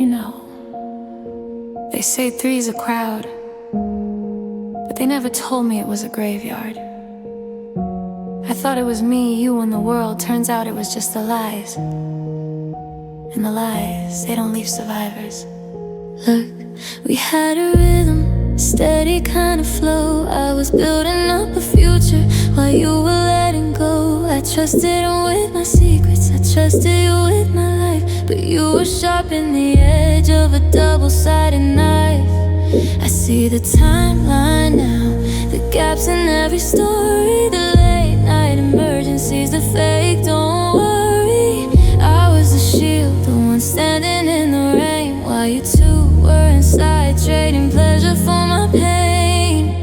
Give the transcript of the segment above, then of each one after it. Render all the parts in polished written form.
You know, they say three's a crowd, but they never told me it was a graveyard. I thought it was me, you, and the world. Turns out it was just the lies. And the lies, they don't leave survivors. Look, we had a rhythm, steady kind of flow. I was building up a future while you were letting go. I trusted him with my secrets, I trusted you with my life, but you were sharpening the edge of a double-sided knife. I see the timeline now, the gaps in every story, the late night emergencies, the fake don't worry. I was the shield, the one standing in the rain, while you two were inside trading pleasure for my pain.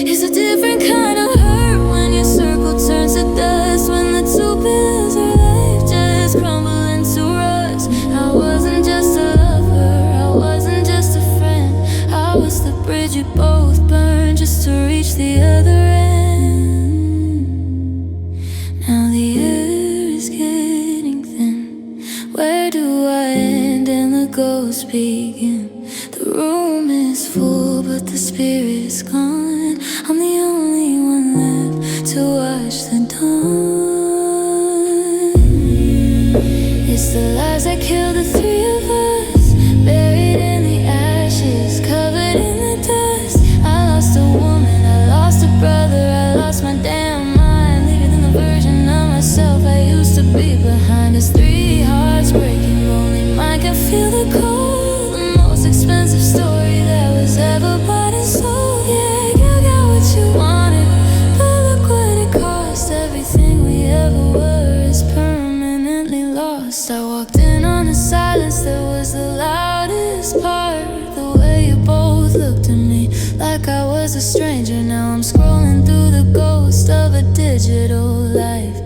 It's a different kind of hurt when your circle turns to dust, when the two pillars of life just crumble into rust. I wasn't just a lover, I wasn't just a friend, I was the bridge you both burned just to reach the other end. Now the air is getting thin. Where do I end and the ghosts begin? The room is full but the spirit is gone. I'm the only one left to watch the dawn. It's the lies that killed the three of us, buried in the ashes, covered in the dust. I lost a woman, I lost a brother, I lost my damn mind, leaving the version of myself I used to be behind us. Three hearts breaking, only mine can feel the cold. The most expensive story that was ever bought and sold. Yeah, you got what you wanted, but look what it cost. Everything we ever were is permanently lost. I walked in on the silence that was the loudest part. The way you both looked at me like I was a stranger. Now I'm scrolling through the ghost of a digital life,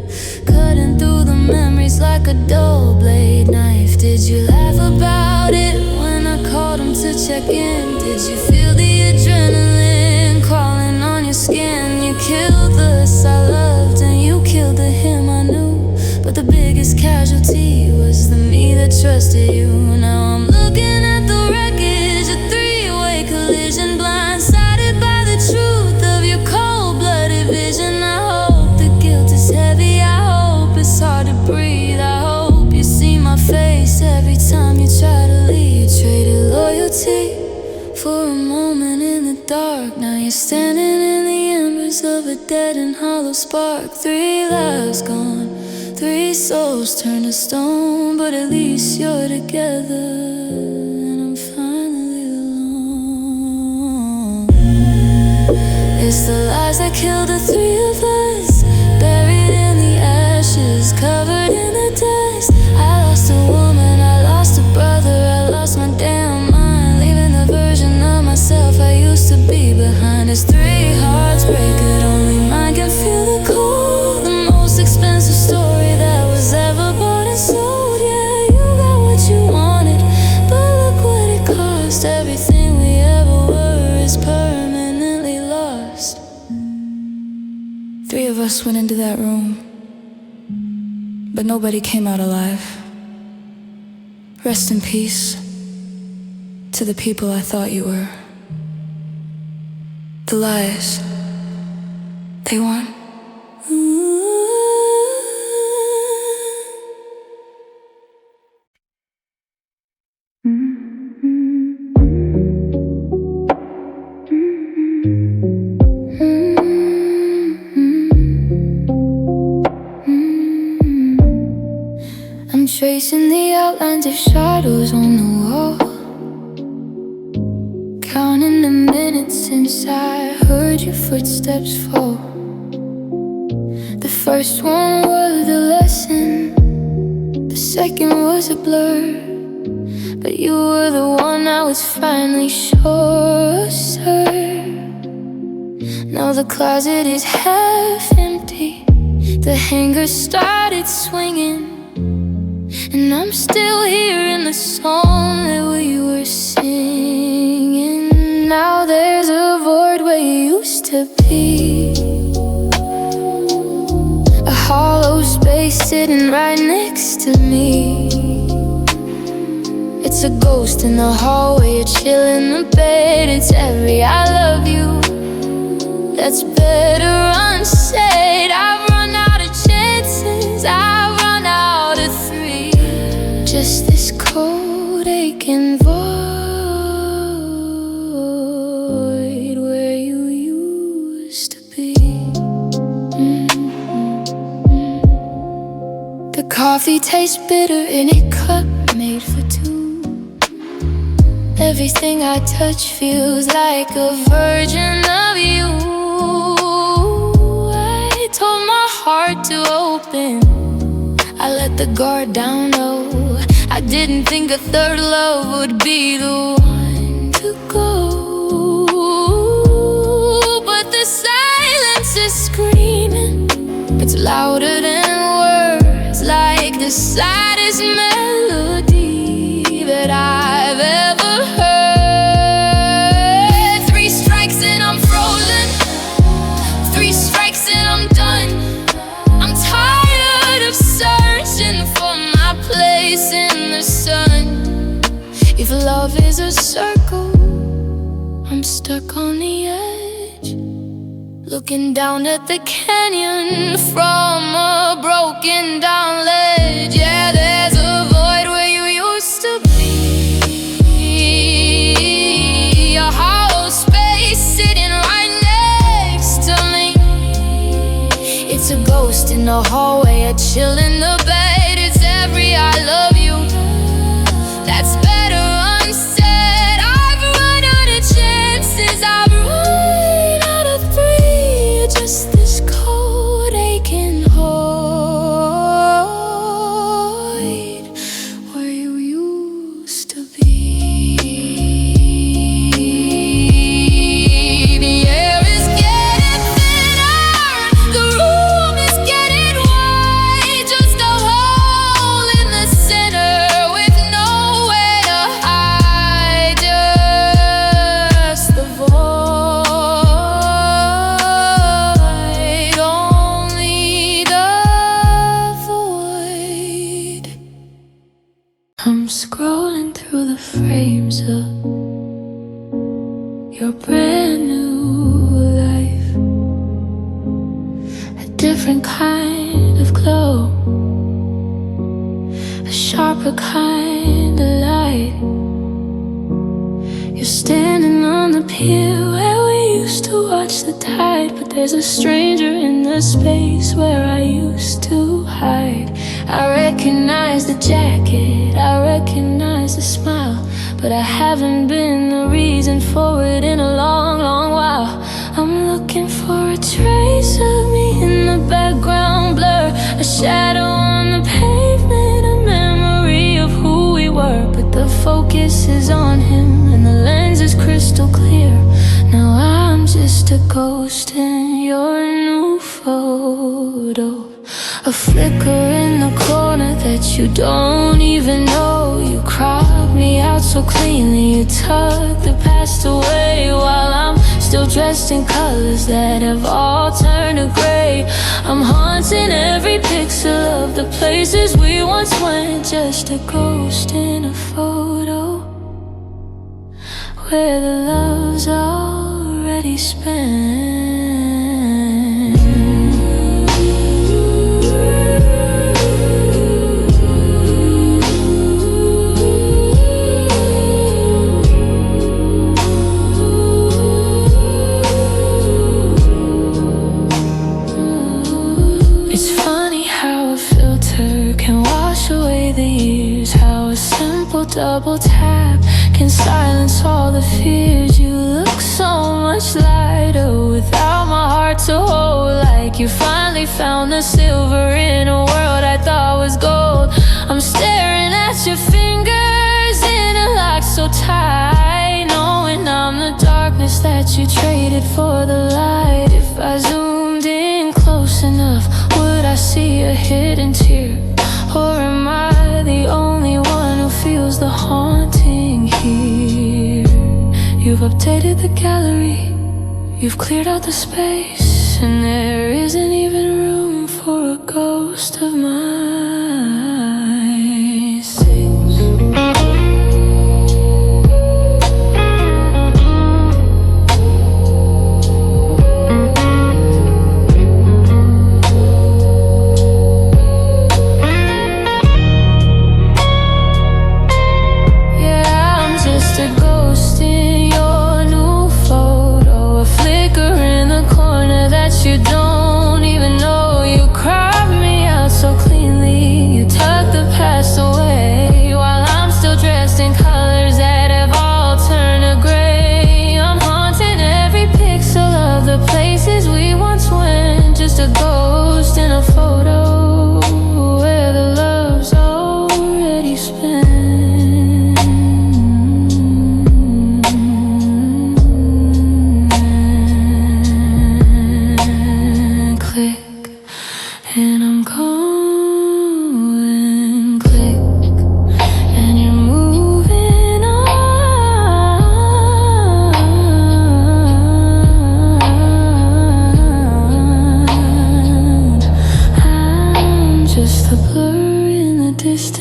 cutting through the memories like a dull blade knife. Did you laugh about it when I called him to check in? Did you feel the adrenaline crawling on your skin? You killed the us I loved and you killed the him I knew, but the biggest casualty was the me that trusted you. Now I'm looking at the wreckage, a three-way collision, blindsided by the truth of your cold-blooded vision. I hope the guilt is heavy, I hope it's hard to breathe, I hope you see my face every time you try to leave. You traded loyalty for a moment in the dark. Now you're standing in the embers of a dead and hollow spark. Three lives gone, three souls turned to stone, but at least you're together and I'm finally alone. It's the lies that killed the three of us, buried in the ashes, covered in the dust. I lost a woman, I lost a brother, I lost my damn mind, leaving the version of myself I used to be behind us. Three hearts break it, only mine can feel the cold. The most expensive story that was ever bought and sold. Yeah, you got what you wanted, but look what it cost. Everything we ever were is permanently lost. Three of us went into that room, but nobody came out alive. Rest in peace to the people I thought you were. The lies, they won. I'm tracing the outlines of shadows on the wall, counting the minutes since I heard your footsteps fall. The first one was a lesson, the second was a blur, but you were the one I was finally sure, sir. Now the closet is half empty, the hanger started swinging, and I'm still hearing the song that we were singing. Now there's a void where you used to be, a hollow space sitting right next to me. It's a ghost in the hallway, a chill in the bed. It's every I love you that's better unsaid. I've run out of chances, I've run out of three. Just this cold aching void where you used to be. The coffee tastes bitter in a cup made for two. Everything I touch feels like a version of you. I told my heart to open, I let the guard down low. I didn't think a third love would be the one to go. But the silence is screaming, it's louder than words, like the saddest melody that I've ever heard. 3 strikes and I'm frozen, 3 strikes and I'm done. I'm tired of searching for my place in the sun. If love is a circle, I'm stuck on the edge, looking down at the canyon from a broken down ledge. Yeah, there's a void where you used to be, a hollow space sitting right next to me. It's a ghost in the hallway, a chill in the bed. It's every I love you that's better unsaid. I've run out of chances, I've run out of three. Just this cold aching void where you used to be. The air is getting thinner, the room is getting wide. Just a hole in the center with nowhere to hide. Just the void, only the void. I'm scrolling through the frames of your brand new life, a different kind of glow, a sharper kind of light. You're standing on the pier where we used to watch the tide, but there's a stranger in the space where I used to hide. I recognize the jacket, I recognize the smile, but I haven't been the reason for it in a long, long while. I'm looking for a trace of me in the background blur, a shadow on the pavement, a memory of who we were. But the focus is on him and the lens is crystal clear. Now I'm just a ghost in your new photo, a flicker in the corner that you don't even know. You crop me out so cleanly, you tuck the past away, while I'm still dressed in colors that have all turned to gray. I'm haunting every pixel of the places we once went, just a ghost in a photo where the love's already spent. It's funny how a filter can wash away the years, how a simple double tap can silence all the fears. You look so much lighter without my heart to hold, like you finally found the silver in a world I thought was gold. I'm staring at your fingers in a lock so tight, knowing I'm the darkness that you traded for the light. If I zoomed in close enough, would I see a hidden tear? Or am I the only one who feels the haunting here? You've updated the gallery, you've cleared out the space, and there isn't even room for a ghost of my sins.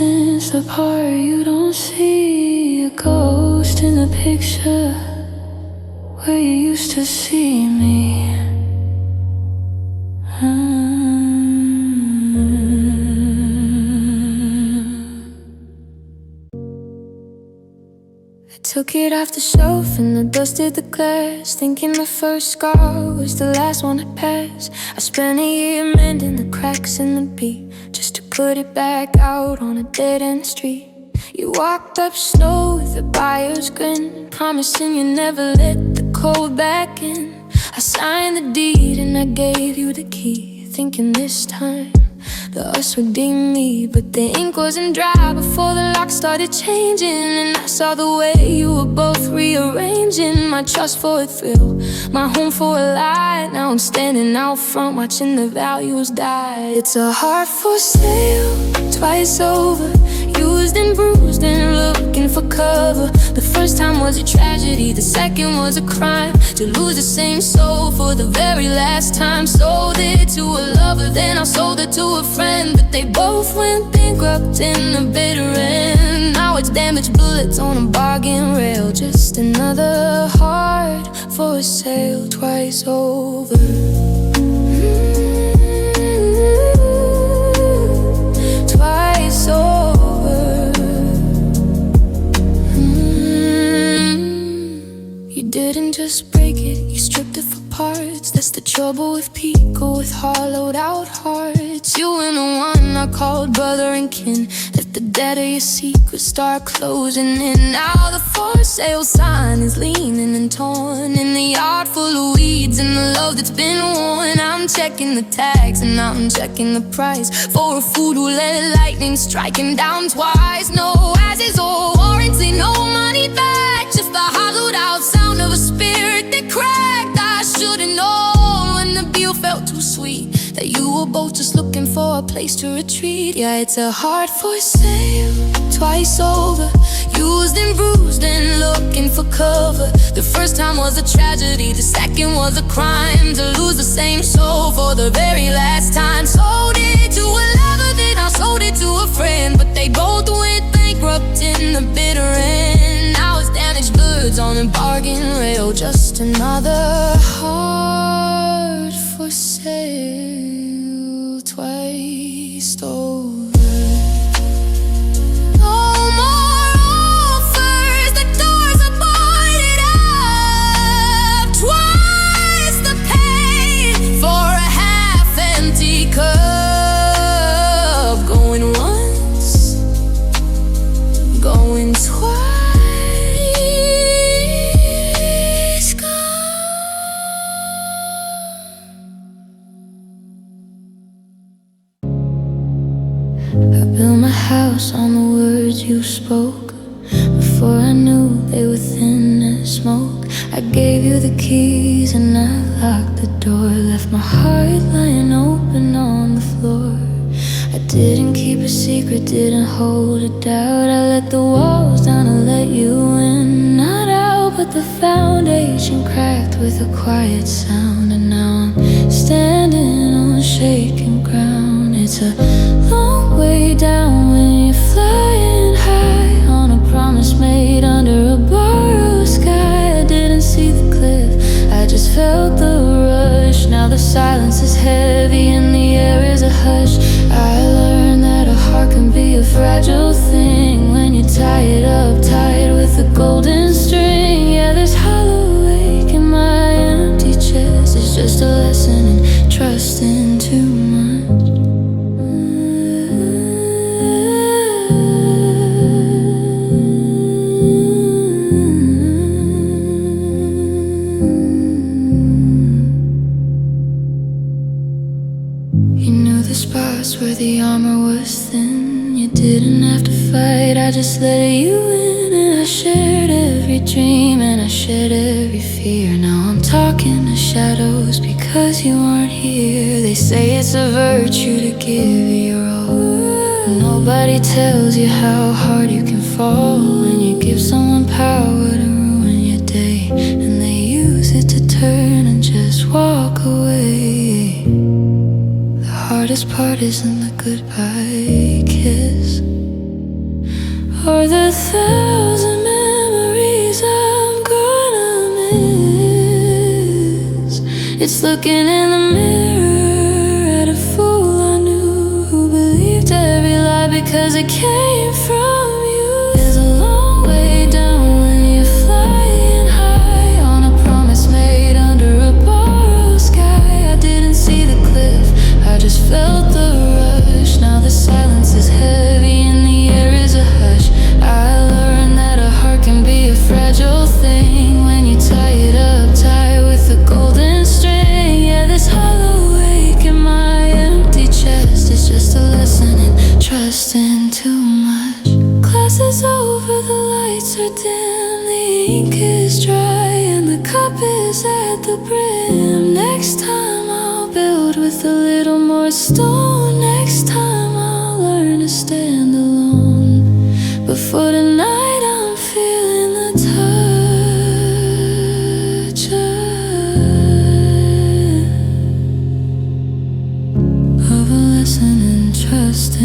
distance apart, you don't see a ghost in the picture where you used to see me. I took it off the shelf and I dusted the glass, thinking the first scar was the last one to pass. I spent a year mending the cracks in the beat, just to put it back out on a dead-end street. You walked up slow with a buyer's grin, promising you never let the cold back in. I signed the deed and I gave you the key, thinking this time the us would be me. But the ink wasn't dry before the lock started changing, and I saw the way you were both rearranging my trust for a thrill, my home for a lie. Now I'm standing out front watching the values die. It's a heart for sale, twice over, used and bruised and looking for cover. The first time was a tragedy, the second was a crime. To lose the same soul for the very last time. Sold it to a lover, then I sold it to a friend, but they both went bankrupt in the bitter end. Now it's damaged bullets on a bargain rail, just another heart for sale, twice over. Twice over. You didn't just break it, you stripped it for parts. That's the trouble with people with hollowed out hearts. You and the one I called brother and kin, let the dead of your secrets start closing in. Now the for sale sign is leaning and torn in the yard full of weeds and the love that's been worn. I'm checking the tags and I'm checking the price for a fool who let lightning strike him down twice. No ashes or warranty, no money back, just the hollowed out sound of a spirit that cracked. I should've known when the bill felt too sweet that you were both just looking for a place to retreat. Yeah, it's a heart for sale, twice over, used and bruised and looking for cover. The first time was a tragedy, the second was a crime. To lose the same soul for the very last time. Sold it to a lover, then I sold it to a friend, but they both went bankrupt in the bitter end. Now it's damaged goods on a bargain rail, just another heart for sale, twice over. No more offers, the doors are boarded up. Twice the pain for a half-empty cup. Going once, going twice gone. I built my house on the words you spoke. Before I knew they were thin as smoke, I gave you the keys and I locked the door. Left my heart lying open on the floor. I didn't keep a secret, didn't hold a doubt. I let the walls down, I let you in, not out. But the foundation cracked with a quiet sound, and now I'm standing on shaking ground. It's a long way down when you're flying high on a promise made under a borrowed sky. I didn't see the cliff, I just felt the rush. Now the silence is heavy and the air is a hush. I learned that a heart can be a fragile thing when you tie it up tight with a golden string. Yeah, this hollow ache in my empty chest is just a lesson in trusting too much. You knew the spots where the armor was thin. You didn't have to fight, I just let you in. And I shared every dream and I shared every fear. Now I'm talking to shadows because you aren't here. They say it's a virtue to give your all. Nobody tells you how hard you can fall when you give someone power to ruin your day, and they use it to turn and just walk away. The hardest part isn't the goodbye kiss, are the thousand memories I'm gonna miss. It's looking in the mirror at a fool I knew who believed every lie because it came from you. There's a long way down when you're flying high on a promise made under a borrowed sky. I didn't see the cliff, I just felt the rush. Now the silence is heavy and the air is a hush. I learned that a heart can be a fragile thing when you tie it up tight with a golden string. Yeah, this hollow ache in my empty chest is just a lesson in trusting too much. Class is over, the lights are dim, the ink is dry and the cup is at the brim. Next time I'll build with a little more stone. Next time I'll learn to stand alone. But for tonight I'm feeling the touch of a lesson in trusting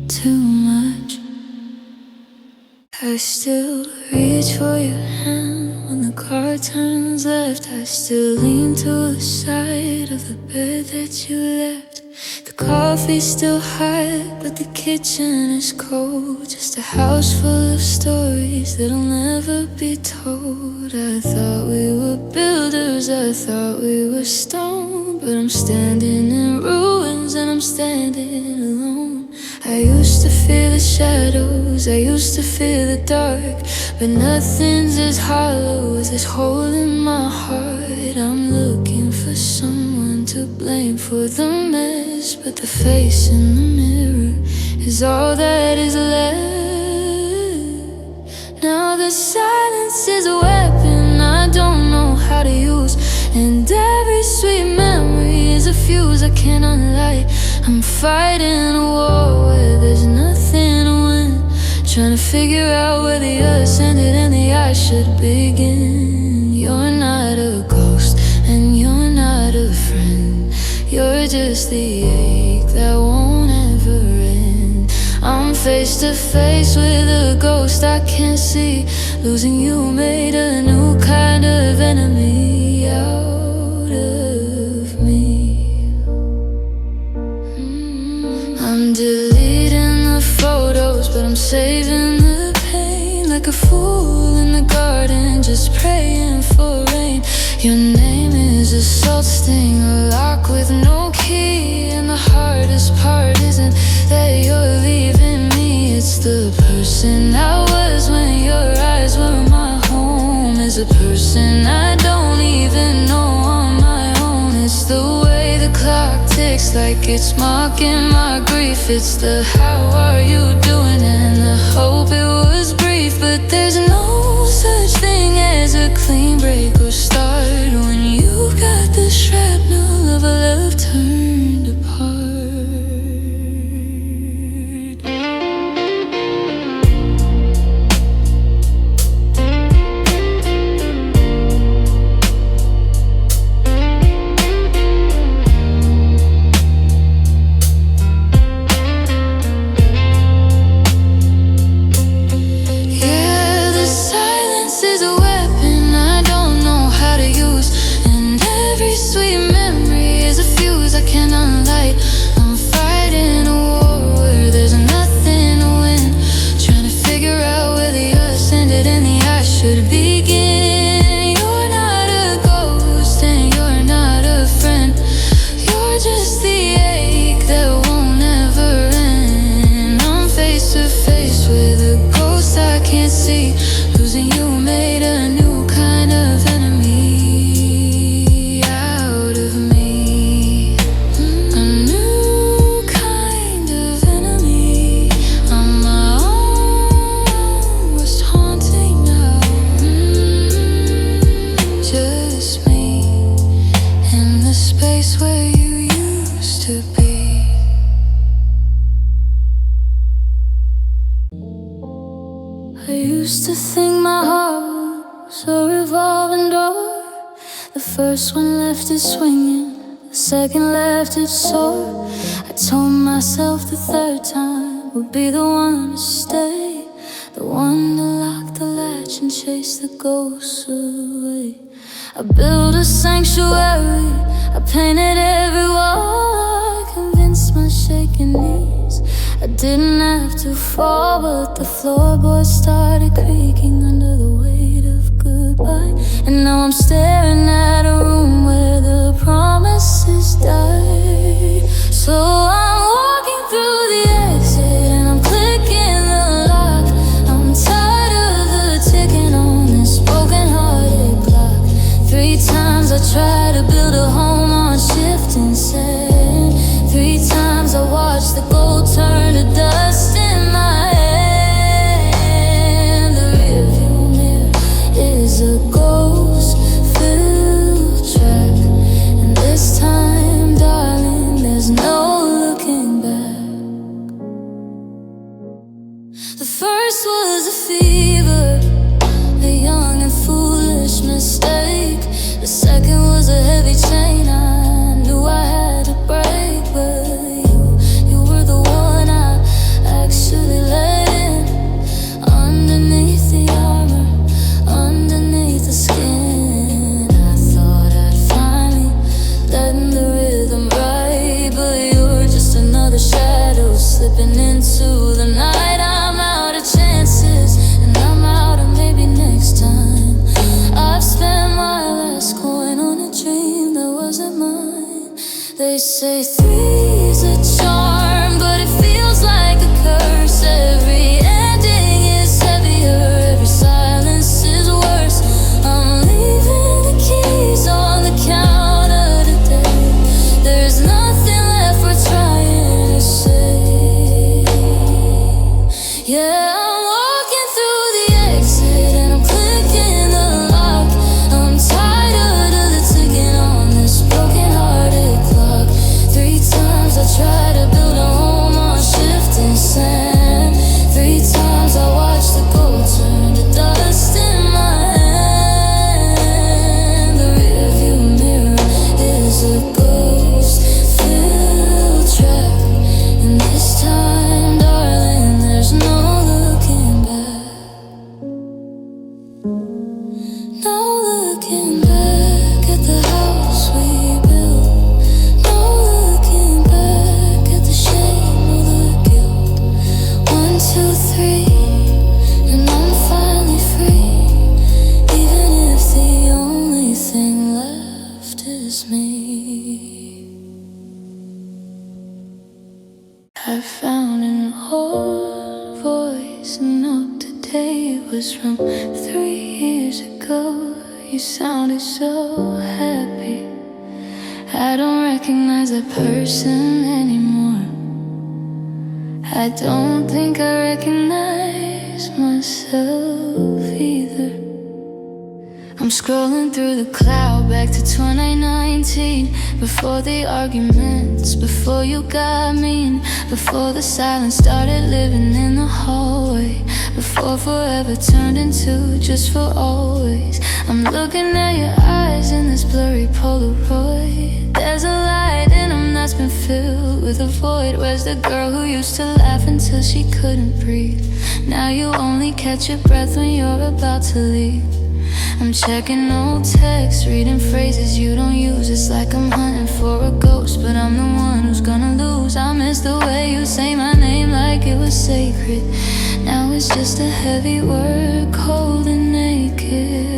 too much. I still reach for your hand when the car turns left. I still lean to the side of the bed that you left. The coffee's still hot, but the kitchen is cold. Just a house full of stories that'll never be told. I thought we were builders, I thought we were stone, but I'm standing in ruins and I'm standing alone. I used to fear the shadows, I used to fear the dark, but nothing's as hollow as this hole in my heart. I'm looking for someone to blame for the mess, but the face in the mirror is all that is left. Now the silence is a weapon I don't know how to use, and every sweet memory is a fuse I cannot light. I'm fighting a war where there's nothing to win, trying to figure out where the us ended and the I should begin. You're not a ghost and you're not a friend, you're just the ache that won't ever end. I'm face to face with a ghost I can't see. Losing you made a new kind of enemy out of me. I'm deleting the photos, but I'm saving the pain. Like a fool in the garden, just praying for rain. Your name is a salt sting, a lock with no key. And the hardest part isn't that you're leaving me, it's the person I was when your eyes were my home. Is a person I don't even know on my own. It's the way the clock ticks like it's mocking my grief. It's the how are you doing and the hope it was brief. But there's no such thing as a clean break or start when you've got the shrapnel of a love turned apart. Losing you made a new kind of enemy out of me. A new kind of enemy. I'm my own worst haunting now. Just me in the space where you used to be. I used to think my heart was a revolving door. The first one left it swinging, the second left it sore. I told myself the third time would be the one to stay, the one to lock the latch and chase the ghosts away. I built a sanctuary, I painted every wall, I convinced my shaking knees I didn't have to fall, but the floorboards started creaking under the weight of goodbye. And now I'm staring at a room where the promises died. So I'm walking through the exit and I'm clicking the lock. I'm tired of the ticking on this broken-hearted clock. 3 times I tried to build a home on shifting sand. 3 times I watched the gold turn to dust in my hand. The rearview mirror is a ghost-filled track, and this time, darling, there's no looking back. The first was a fever, a young and foolish mistake. The second was a heavy chain I knew I had to break, but you were the one I actually let in. Underneath the armor, underneath the skin, I thought I'd finally letting the rhythm right, but you're just another shadow slipping into the night. I'm out of chances, and I'm out of maybe next time. I've spent my last coin on a dream that wasn't mine. They say 3's a charm, but it feels like a curse. Every ending is heavier, every silence is worse. I'm leaving the keys on the counter today. There's nothing left for trying to say. Yeah, I'm walking through the exit and I'm clicking the lock. I'm tired of the ticking on this broken-hearted clock. 3 times I tried to build a home on shifting sand. 3 times I watched the gold turn to dust in my hand. The rearview mirror is a ghost-filled track, and this time, darling, there's no looking back. No looking back at the house we built. No looking back at the shame or the guilt. 1, 2, 3, and I'm finally free, even if the only thing left is me. I found an old voice, a note today. It was from 3 years ago. You sounded so happy. I don't recognize that person anymore. I don't think I recognize myself either. I'm scrolling through the cloud back to 2019. Before the arguments, before you got mean, before the silence started living in the hallway, before forever turned into just for always. I'm looking at your eyes in this blurry Polaroid. There's a light in them that's been filled with a void. Where's the girl who used to laugh until she couldn't breathe? Now you only catch your breath when you're about to leave. I'm checking old texts, reading phrases you don't use. It's like I'm hunting for a ghost, but I'm the one who's gonna lose. I miss the way you say my name like it was sacred. Now it's just a heavy word, cold and naked.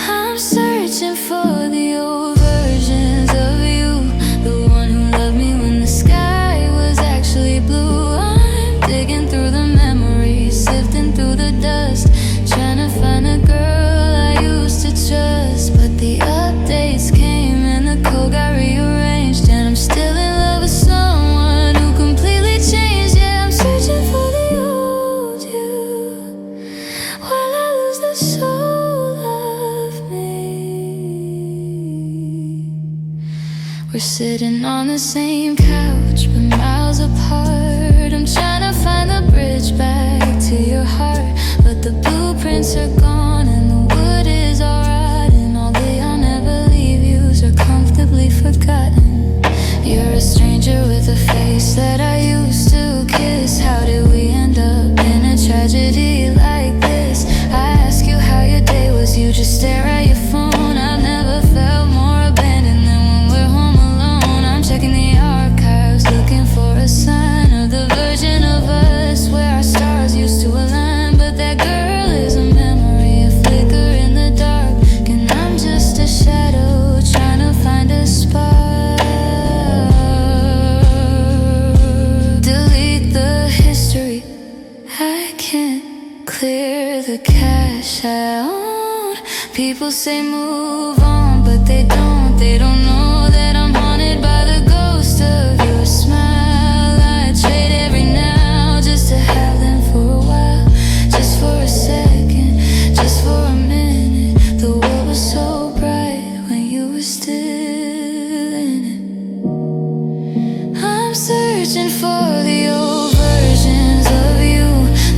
I'm searching for the old versions of you, the one who loved me when the sky was actually blue. I'm digging through the memories, sifting through the dust, trying to find a girl I used to trust. But the updates came and the code got rearranged, and I'm still in love with someone who completely changed. Yeah, I'm searching for the old you while I lose the soul of me. We're sitting on the same couch but miles apart. I'm trying to find the bridge back to your heart, but the blueprints are gone and the wood is all rotten. All the I'll never leave yous are comfortably forgotten. lips that I used to kiss. How did we end up in a tragedy like this? I ask you how your day was, you just stare at your phone. I've never felt more abandoned than when we're home alone. I'm checking the archives, looking for a sign of the version of us where our stars used to align. But that girl is a memory, a flicker in the dark, and I'm just a shadow trying to find a spark. Delete the history, I can't clear the cache I own. People say move on, but they don't. They don't know that I'm haunted by the ghost of your smile. I trade every now just to have them for a while, just for a second, just for a minute. The world was so bright when you were still in it. I'm searching for the old versions of you,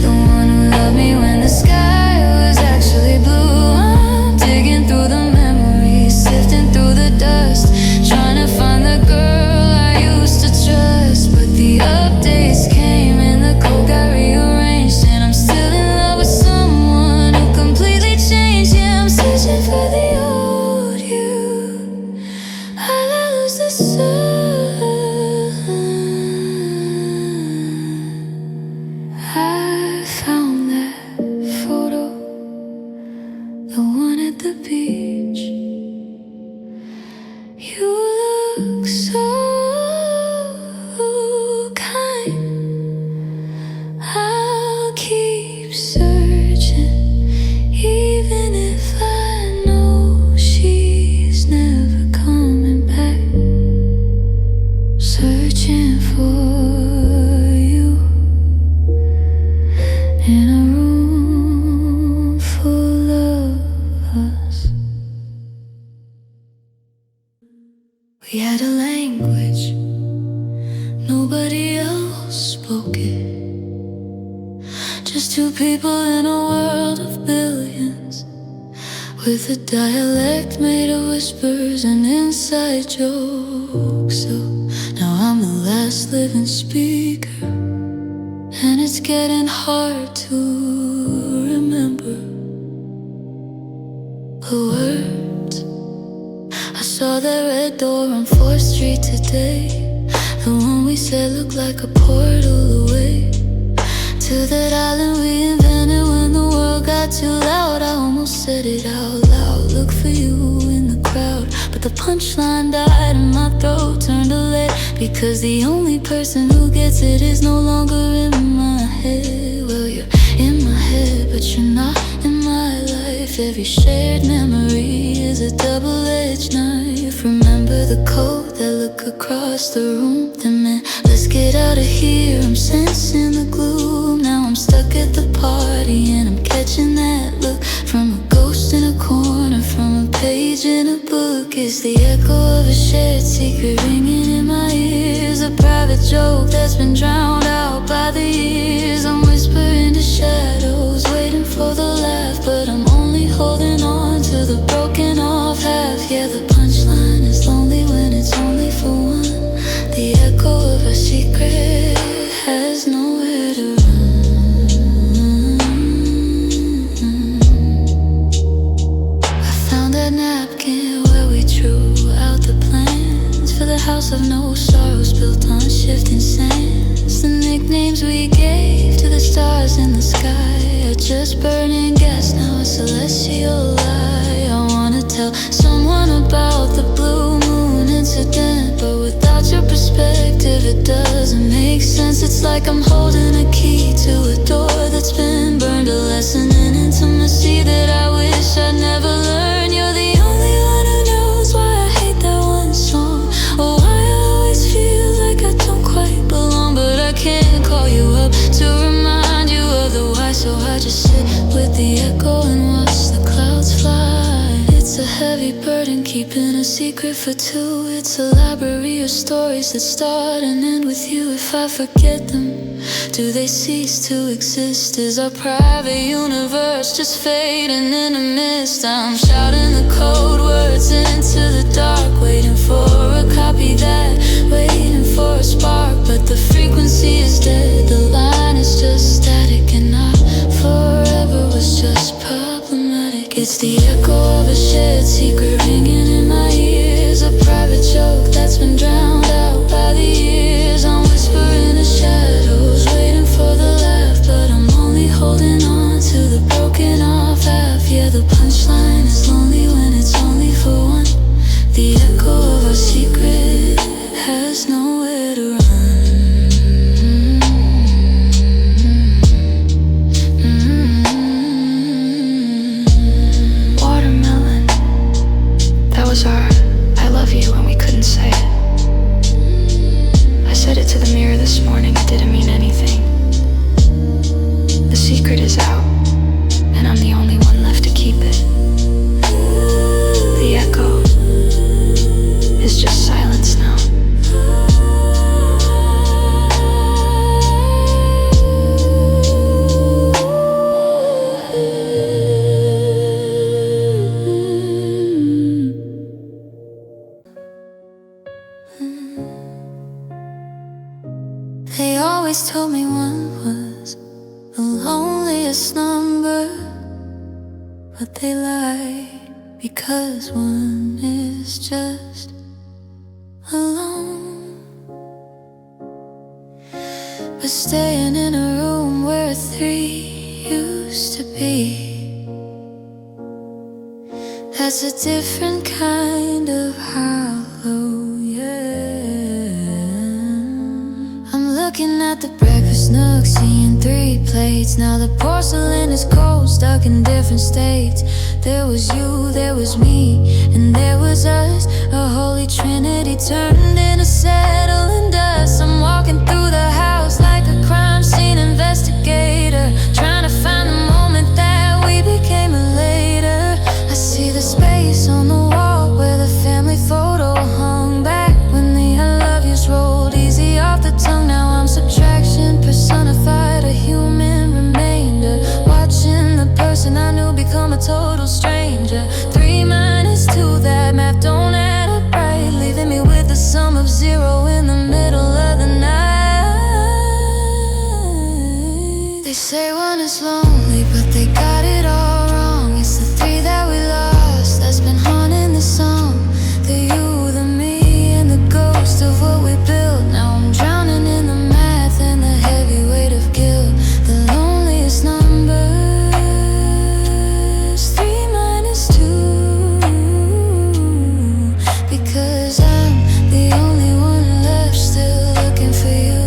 the one who loved me when the sky was actually blue. I'm digging through the memories, sifting through the dust, trying to find the girl I used to trust. But the updates came and the code got rearranged, and I'm still in love with someone who completely changed. Yeah, I'm searching for the old you. I lose the sun. I found that photo, the one at the beach. You look so kind. I'll keep searching, even if I know she's never coming back. Searching for you in a room full of us. We had a language, nobody else spoke it. Just two people in a world of billions, with a dialect made of whispers and inside jokes. So now I'm the last living speaker, and it's getting hard to remember the words. I saw that red door on 4th Street today, the one we said looked like a portal away to that island we invented when the world got too loud. I almost said it out loud, look for you in the crowd, but the punchline died in my throat, turned to lead, because the only person who gets it is no longer in my head. Well, you're in my head, but you're not in my life. Every shared memory is a double-edged knife. Remember the code, that look across the room, that meant let's get out of here. I'm sensing the gloom, now I'm stuck at the party, and I'm catching that look from a ghost in a corner, from a page in a book. It's the echo of a shared secret ringing in my ears, a private joke that's been drowned out by the years. I'm whispering to shadows, waiting for the laugh, but I'm only holding on to the broken off half. Yeah, the punchline is lonely when it's only for one. The echo of a secret has nowhere to run. I found that napkin where we drew out the plans for the house of no sorrows, built on shifting sands. The nicknames we gave to the stars in the sky are just burning gas, now a celestial lie. I wanna tell someone about the blue moon incident, but without your perspective it doesn't make sense. It's like I'm holding a key to a door that's been burned, a lesson in intimacy that I wish I'd never learned. You're the only one who knows why I hate that one song, or why I always feel like I don't quite belong. But I can't call you up to remind you of the why, so I just sit with the echo and watch the clouds fly. It's a heavy burden keeping a secret for two. It's a library of stories that start and end with you. If I forget them, do they cease to exist? Is our private universe just fading in a mist? I'm shouting the code words into the dark, waiting for a copy that, waiting for a spark, but the this morning, it didn't mean anything. The secret is out, and I'm the only one left to keep it. The echo is just silence now. They always told me one was the loneliest number, but they lied, because one is just alone. But staying in a room where three used to be, that's a different kind of hollow, yeah. I'm looking at the breakfast nook, seeing 3 plates. Now the porcelain is cold, stuck in different states. There was you, there was me, and there was us. A holy trinity turned into settling dust. I'm walking through the house like a crime scene investigator, trying to find the moment that we became later. I see the space on the wall where the family photo hung, back when the I love yous rolled easy off the tongue. Now I'm subtraction personified, a human remainder, watching the person I knew become a total stranger. 3 minus 2, that math don't add up right, leaving me with the sum of 0 in the middle of the night. They say one is lonely, but they got it all wrong. It's the 3 that we lost that's been haunting the song. The you, the me, and the ghost of what we built. Now I'm drowning in the math and the heavy weight of guilt. The loneliest number is 3 minus 2, because I'm the only one left still looking for you.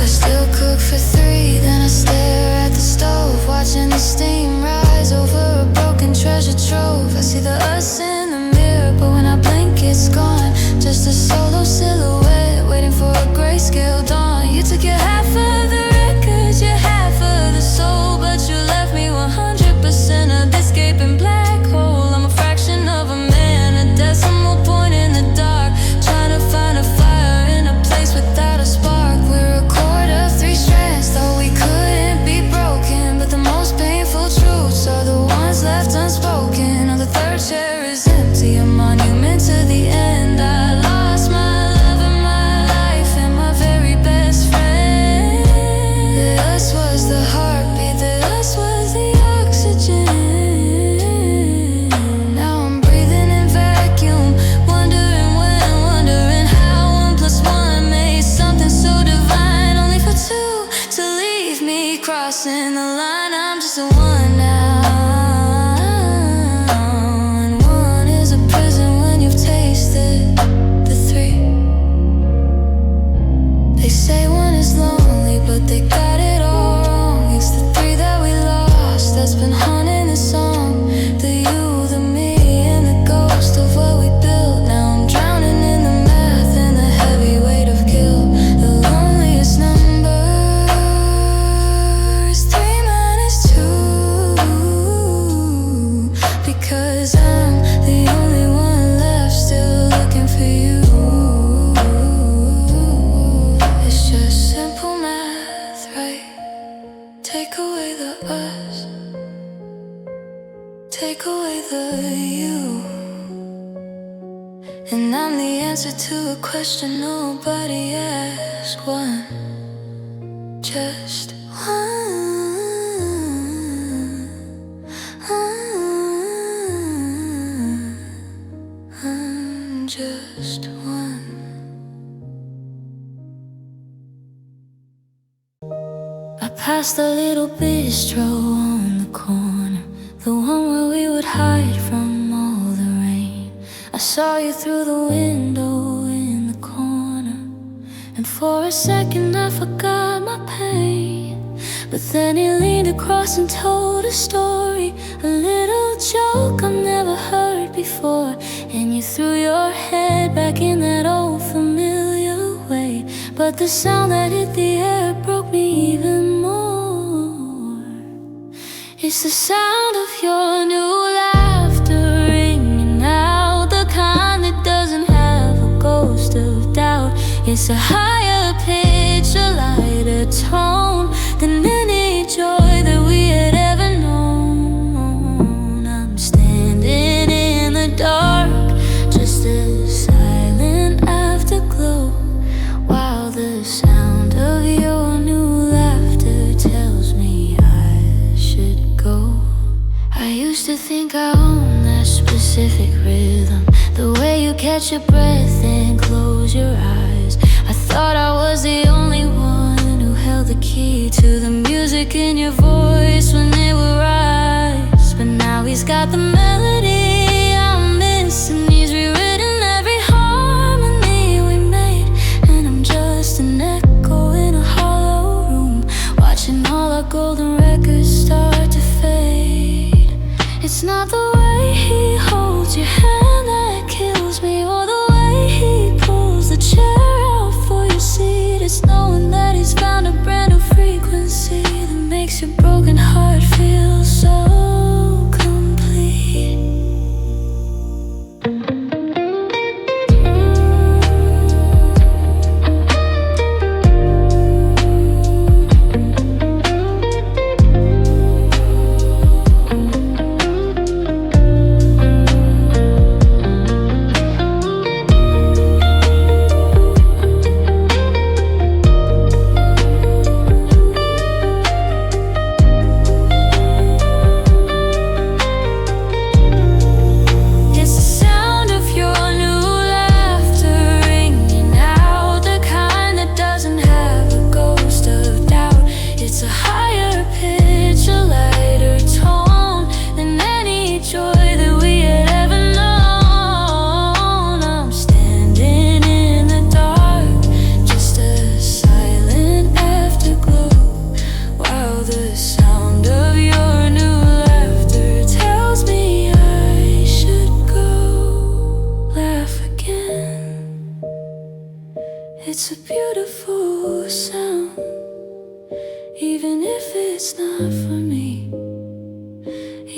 I still cook for 3, then I stare at the stove, watching the steam rise over a broken treasure trove. I see the us in the mirror, but when I blink it's gone, just a solo silhouette waiting for a grayscale dawn. You took your half of the records, your half of the soul, but you left me 100% of this gaping black hole. I'm a fraction of a man, a decimal point in the dark, trying to find a fire in a place without a spark. We're a cord of 3 strands, thought we couldn't be broken, but the most painful truths are the ones left unspoken. Oh, the 3rd chair is empty, a monument to the end. I lost my love and my life and my very best friend. The us was the heartbeat, the us was the oxygen. Now I'm breathing in vacuum, wondering when, wondering how 1 plus 1 made something so divine, only for 2 to leave me crossing the line. I'm just a 1 now, and 1 is a prison when you've tasted the 3. They say 1 is lonely, but they got it all wrong. It's the 3 that we lost that's been haunting the song. The you, the me, and the ghost of what we built. Now I'm drowning in the math and the heavy weight of guilt. The loneliest number is 3 minus 2, because I'm the only one left still looking for you. It's just simple math, right? Take away the us, take away the you, and I'm the answer to a question nobody asked. 1, just 1, just 1. I passed the little bistro on the corner, the one where we would hide from all the rain. I saw you through the window in the corner, and for a second I forgot my pain. But then he leaned across and told a story, a little joke I've never heard before, and you threw your head back in that old familiar but the sound that hit the air broke me even more. It's the sound of your new laughter ringing out, the kind that doesn't have a ghost of doubt. It's a higher pitch, a lighter tone than any joy that we had ever known. I'm standing in the dark, just a silent afterglow, while the sound of your new laughter tells me I should go. I used to think I owned that specific rhythm, the way you catch your breath and close your eyes. I thought I was the only one who held the key to the music in your voice when it would rise. But now he's got the melody I'm missing. He's rewritten every harmony we made, and I'm just an echo in a hollow room, watching all our golden records start to fade. It's not the way he holds your hand that kills me, or the way he pulls the chair out for your seat. It's knowing that he's found a brand new frequency that makes your broken heart feel so complete. It's a beautiful sound, even if it's not for me.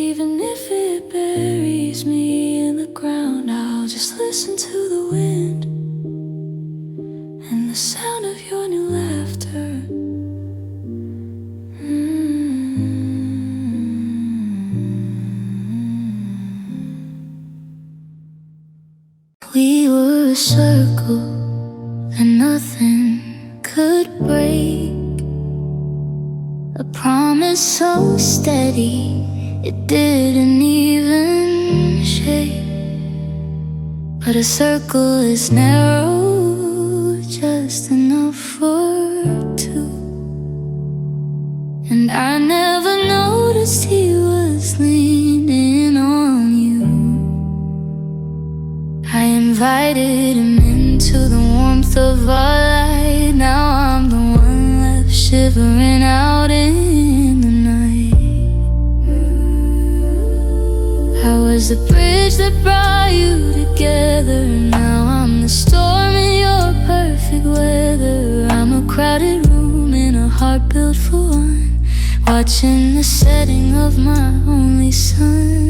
Even if it buries me in the ground, I'll just listen to the wind and the sound of your new laughter. We were a circle and nothing could break, a promise so steady it didn't even shake. But a circle is narrow, just enough for two, and I never noticed he was leaning on you. I invited him into the warmth of our light. Now I'm the one left shivering out in the night. I was the bridge that brought you together. Now I'm the storm in your perfect weather. I'm a crowded room in a heart built for one, watching the setting of my only sun.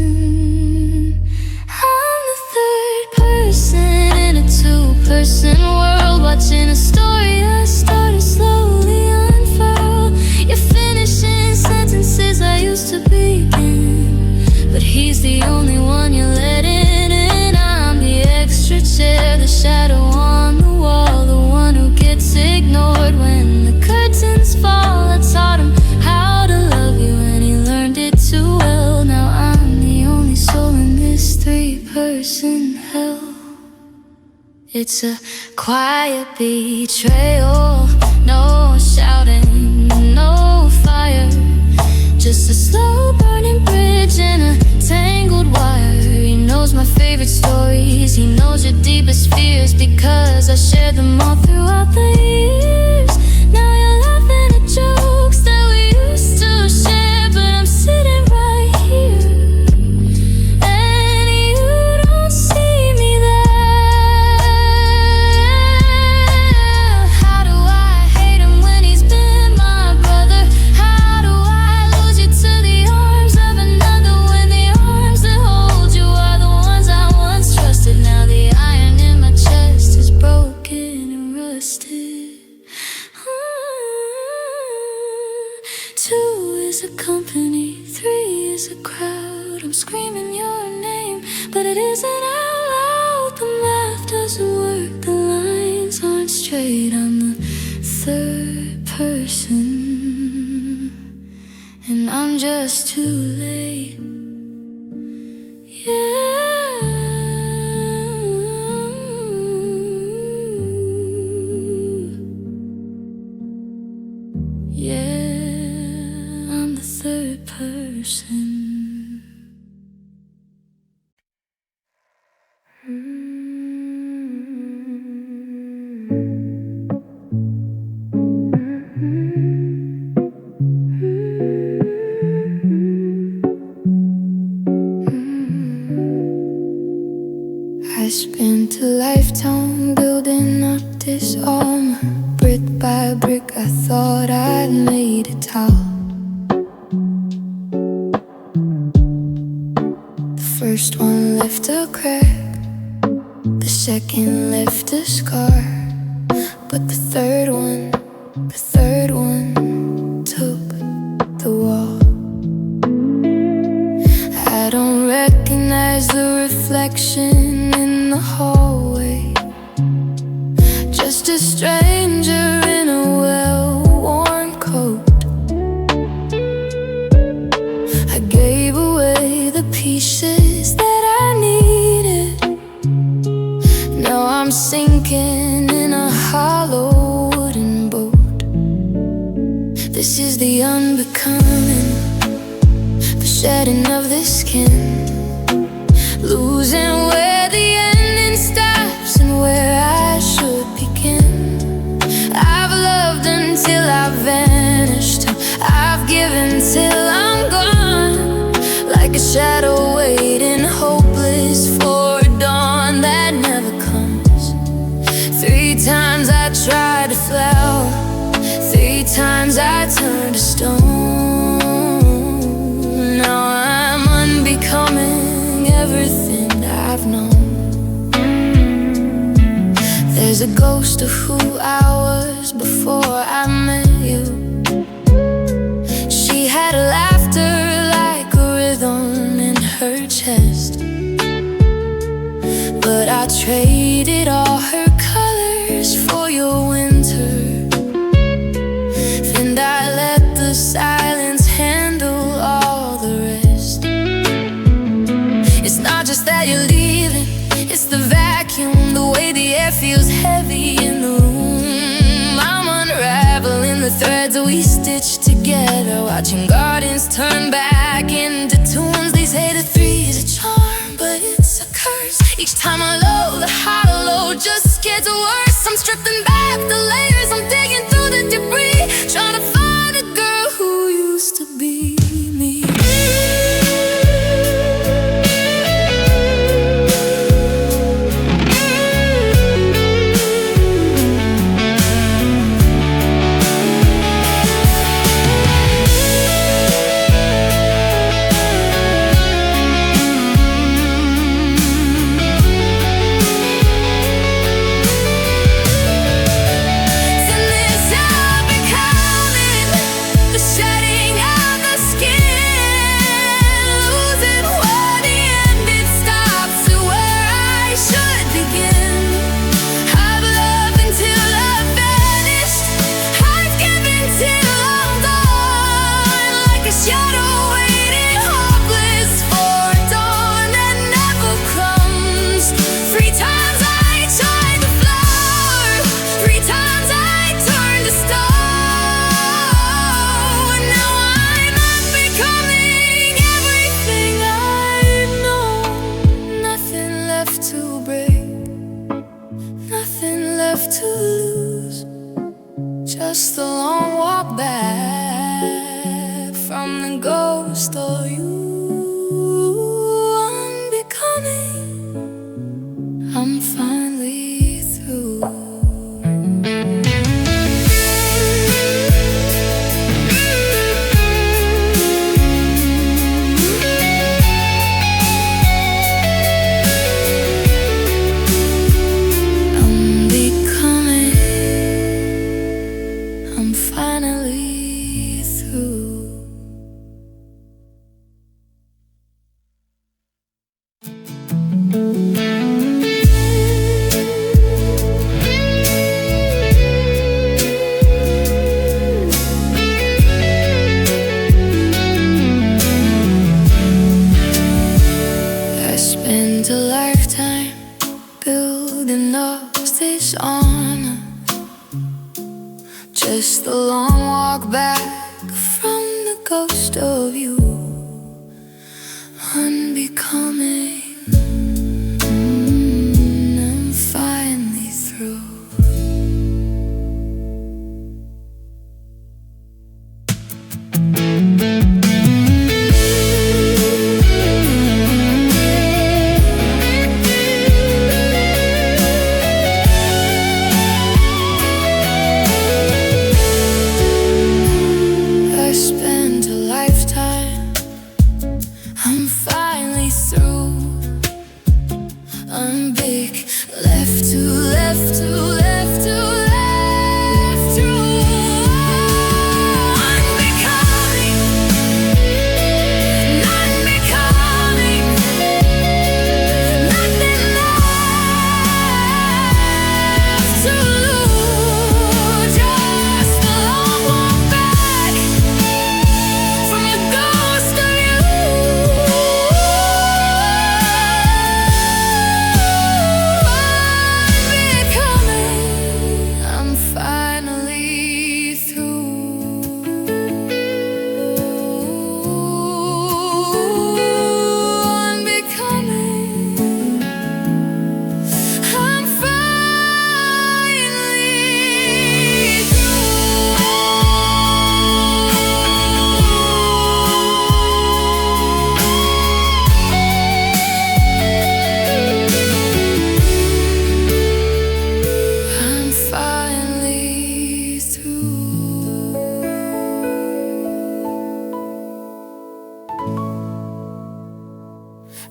I'm the third person in a two-person world, watching a story I started slowly unfurl. You're finishing sentences I used to begin, but he's the only one you're letting in. I'm the extra chair, the shadow on the wall, the one who gets ignored when the curtains fall. I taught him how to love you and he learned it too well. Now I'm the only soul in this three-person hell. It's a quiet betrayal, no shouting, no fire, just a slow burning bridge and a tangled wire. He knows my favorite stories, he knows your deepest fears, because I shared them all throughout the years. Now you're laughing at jokes that we used to share, but I'm sitting right here and you don't see me there. How do busted. Two is a company, three is a crowd. I'm screaming your name, but it isn't out loud. The math doesn't work, the lines aren't straight. I'm the third person, and I'm just too late. Yeah, I'm the third person. I spent a lifetime building up this armor. Brick by brick, I thought I'd made it tall. The first one left a crack, the second left a scar, but the third one took the wall. I don't recognize the reflection in the hallway, just a stranger in a well-worn coat. I gave away the pieces that I needed. Now I'm sinking in a hollow wooden boat. This is the unbecoming, the shedding of the skin, losing where the ending stops and where I should begin. I've loved until I've vanished, I've given till I'm gone, like a shadow waiting hopeless for a dawn that never comes. 3 times I tried to flower, 3 times I turned to stone. Now I'm unbecoming everything I've known. There's a ghost of who I was before I met you. She had laughter like a rhythm in her chest, but I traded all her colors for your winter, and I let the silence handle all the rest. It's not just that you're leaving, it's the vacuum, the way the air feels heavy in the room. I'm unraveling the threads that we stitched together, watching gardens turn back into tunes. They say the 3 is a charm, but it's a curse. Each time I low, the higher low just gets worse. I'm stripping back the layers, I'm digging through the debris, trying to find a girl who used to be me. To lose, just a long walk back from the ghost of you. I'm becoming, I'm finally through. I'm becoming. Just the long walk back from the ghost of you, unbecoming. I'm finally through. I'm finally through. I'm big, left to, left to, left to, left to. Unbecoming, non-becoming, nothing left to lose. Just a long walk back from the ghost of you.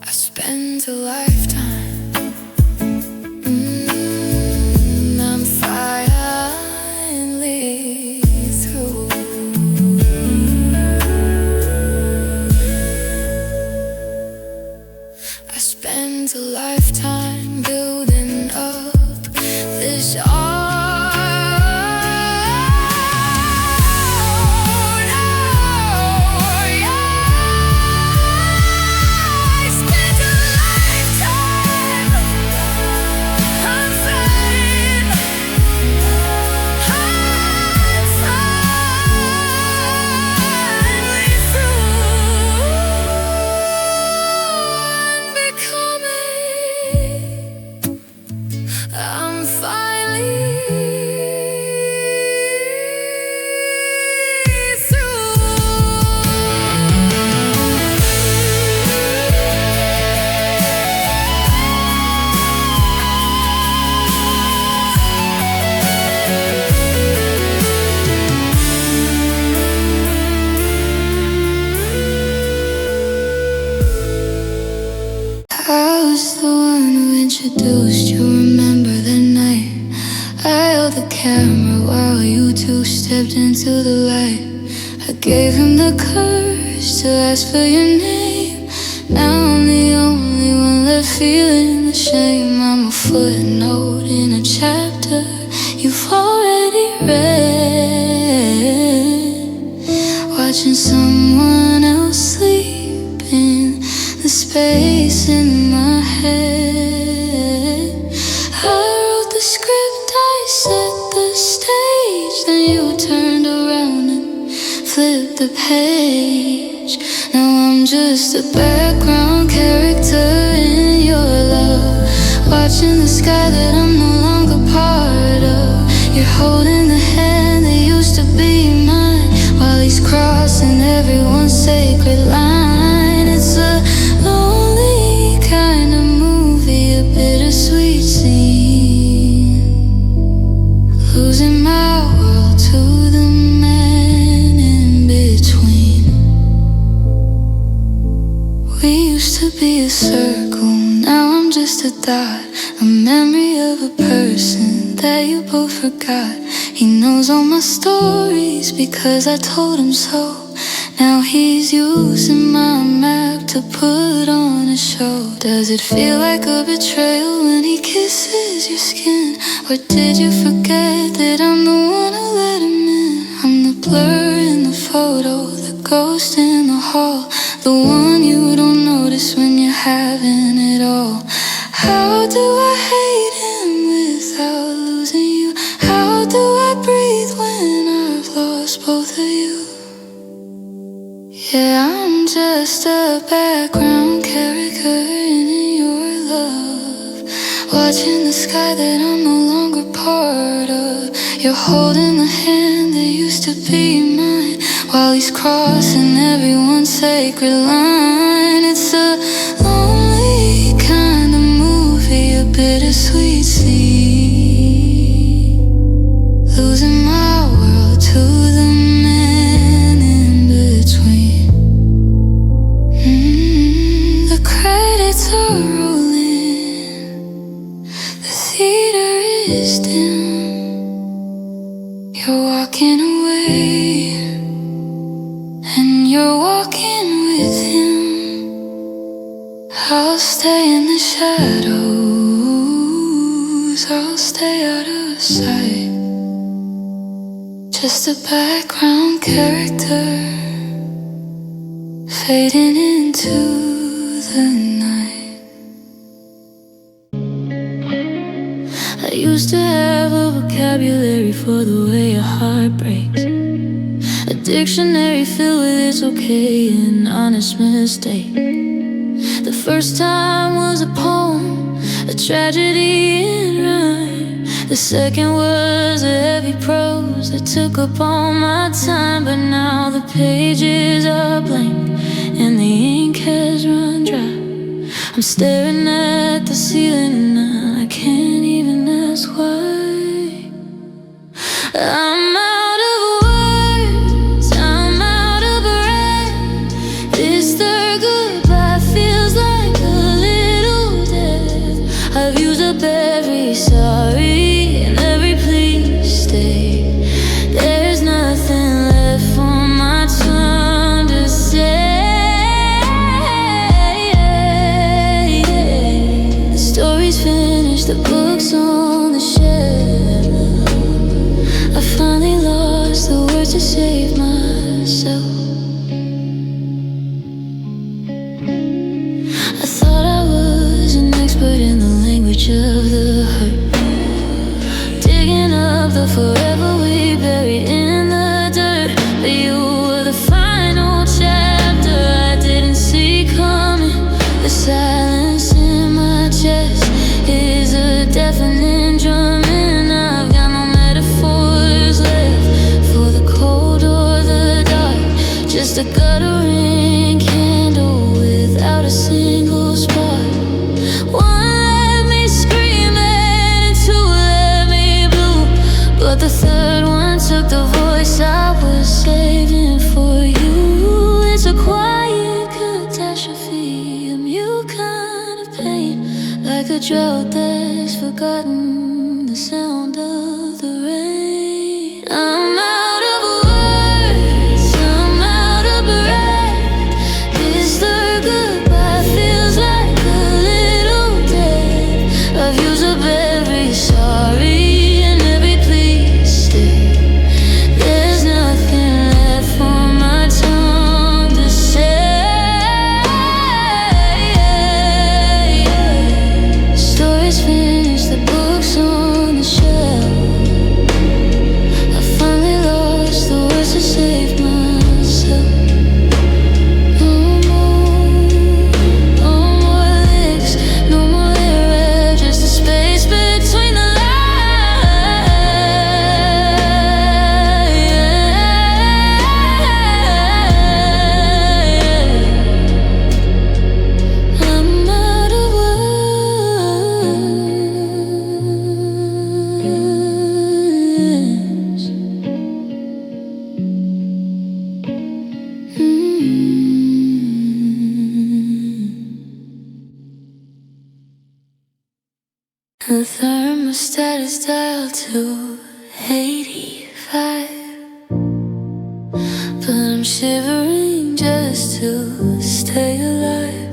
I spent a lifetime. I'm finally through. I spent a lifetime building up this art. I'm finally through. I was the one who introduced you. Remember the night I held the camera while you two stepped into the light. I gave him the courage to ask for your name. Now I'm the only one left feeling the shame. I'm a footnote in a chapter you've already read. Watching someone else sleep in the space in my head. I wrote the script, I set the stage. Then you turned around and flipped the page. Now I'm just a background character in your love, watching the sky that I'm no longer part of. You're holding the hand that used to be mine, while he's crossing everyone's sacred line. It's a lonely kind of movie, a bittersweet scene, losing my world to the man in between. We used to be a circle, now I'm just a dot, a memory of a person that you both forgot. He knows all my stories because I told him so. Now he's using my map to put on a show. Does it feel like a betrayal when he kisses your skin? Or did you forget that I'm the one who let him in? I'm the blur in the photo, the ghost in the hall, the one you don't notice when you're having it all. How do I hate him without losing you? How do I breathe when just a background character in your love, watching the sky that I'm no longer part of. You're holding the hand that used to be mine, while he's crossing everyone's sacred line. It's a lonely kind of movie, a bittersweet scene, losing my world to the man in between. The credits are rolling, the theater is dim. You're walking away, and you're walking with him. I'll stay in the shadows, I'll stay out of sight, just a background character fading into the night. I used to have a vocabulary for the way a heart breaks, a dictionary filled with it's okay and honest mistake. The first time was a poem, a tragedy in rhyme. The second was a heavy prose that took up all my time. But now the pages are blank and the ink has run dry. I'm staring at the ceiling and I can't even ask why. I'm out of words, I'm out of breath. This third goodbye feels like a little death. I've used up every sorry and every please stay. There's nothing left for my tongue to say. The story's finished, the book's on the shelf. I finally lost the words to save myself. I thought I was an expert in the language of the hurt, digging up the forever we buried in the dirt. But you were the final chapter I didn't see coming. The silence in my chest is a deafening drum, and I've got no metaphors left for the cold or the dark. Just a guttering candle without a single spark. One let me scream and two let me bloom, but the third one took the voice I was saving for you. It's a quiet catastrophe, a mute kind of pain, like a drought that's forgotten the sound of the rain. I'm out of words, I'm out of breath. This third goodbye feels like a little death. I've used up every sorry and every please stay. There's nothing left for my tongue to say. The story's finished, the book's on the shelf. I finally lost the words to save myself. No more licks, no more air, just a space between the lines. I'm out of words. The thermostat is dialed to 85, but I'm shivering just to stay alive.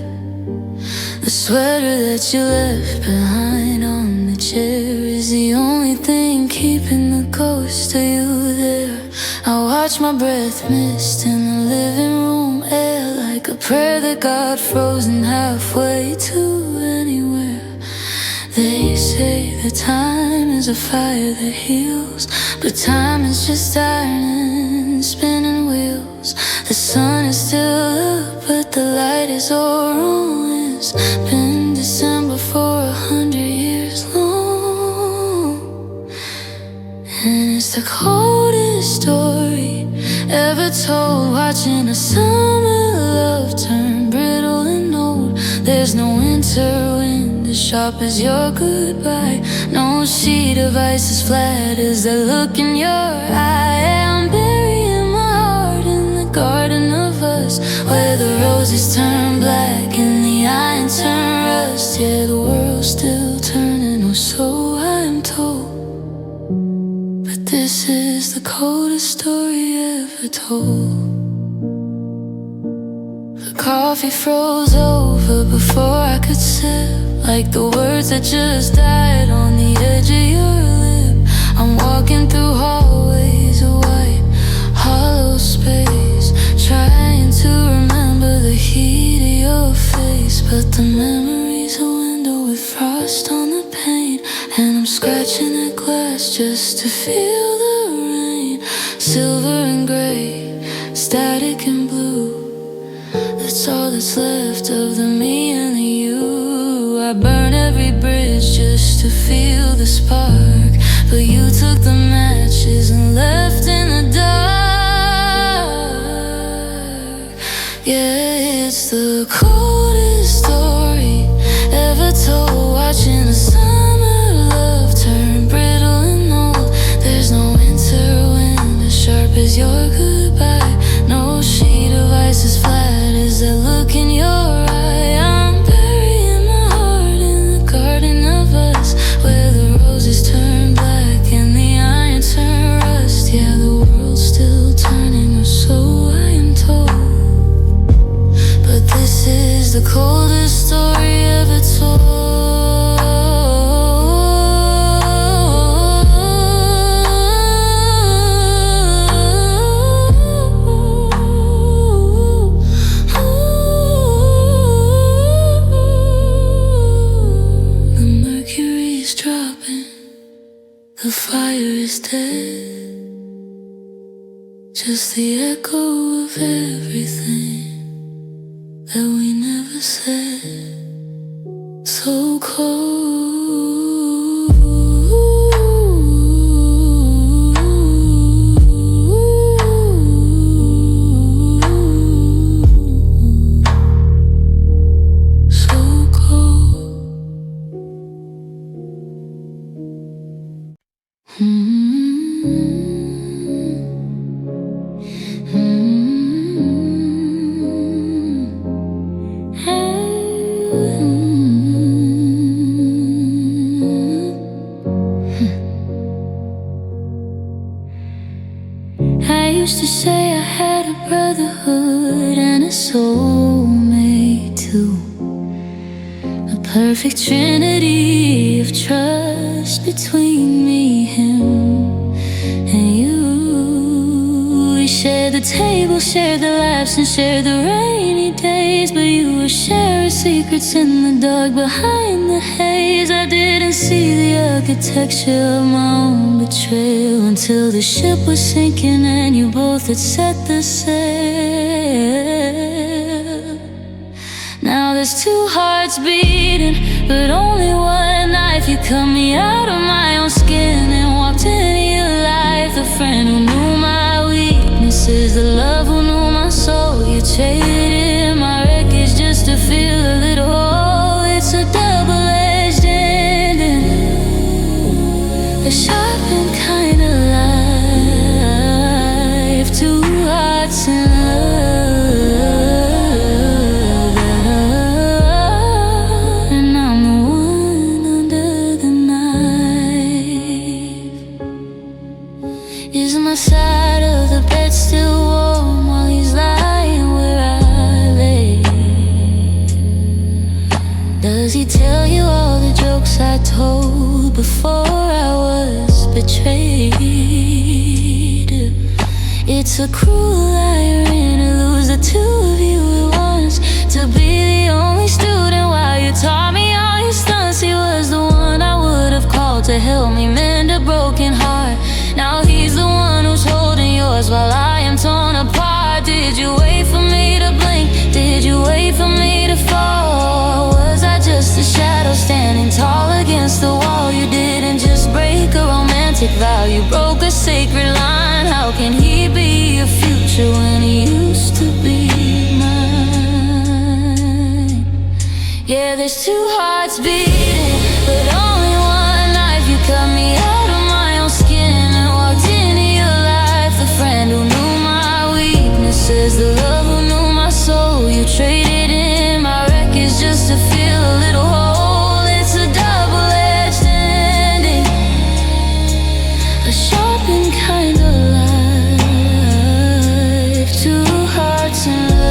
The sweater that you left behind on the chair is the only thing keeping the ghost of you there. I watch my breath mist in the living room air, like a prayer that got frozen halfway to anywhere. They say that time is a fire that heals, but time is just iron and spinning wheels. The sun is still up, but the light is all wrong. It's been December for 100 years long, and it's the coldest story ever told. Watching a summer love turn brittle and old. There's no winter wind as sharp as your goodbye. No sheet of ice as flat as that look in your eye. I'm burying my heart in the garden of us, where the roses turn black and the iron turn rust. Yeah, the world's still turning, or so I'm told. But this is the coldest story ever told. The coffee froze over before I could sip, like the words that just died on the edge of your lip. I'm walking through hallways of white, hollow space, trying to remember the heat of your face. But the memory's a window with frost on the pane, and I'm scratching at glass just to feel the rain. Silver and gray, static and blue, that's all that's left of the me and the you. I burn every bridge just to feel the spark, but you took the matches and left in the dark. Yeah, it's the coldest story ever told. Watching a summer love turn brittle and old. There's no winter wind as sharp as your goodbye. No sheet of ice as flat as that look in your eye. I'm burying my heart in the garden of us, where the roses turn black and the iron turn rust. Yeah, the world's still turning, or so I am told. But this is the coldest story ever told. The fire is dead, just the echo of everything that we never said. So cold. I used to say I had a brotherhood and a soulmate too, a perfect trinity of trust between me, him, and you. We shared the table, shared the laughs, and shared the rainy days. But you were sharing secrets in the dark behind the haze. I didn't see the architecture of my own betrayal until the ship was sinking and you both had set the sail. Now there's two hearts beating, but only one knife. You cut me out of my own skin and walked into your life. The friend who knew my weaknesses, the love who knew my soul. You traded my wreckage just to feel a little whole. It's a double-edged ending, a sharpened kind of life. Two hearts in love, and I'm the one under the knife. Is my side of the bed still warm while he's lying where I lay? Does he tell you all the jokes I told before I was betrayed? It's a cruel irony to lose the two of you at once, to be the only student while you taught me all your stunts. He was the one I would have called to help me mend a broken heart. Now he's the one who's holding yours while I am torn apart. Did you wait fall? Was I just a shadow standing tall against the wall? You didn't just break a romantic vow, you broke a sacred line. How can he be your future when he used to be mine? Yeah, there's two hearts beating, but only one life. You cut me out of my own skin and walked into your life. The friend who knew my weaknesses, the love who knew my soul. You traded in my wreckage just to feel a little whole. It's a double-edged ending, a sharpened kind of life. Two hearts in love,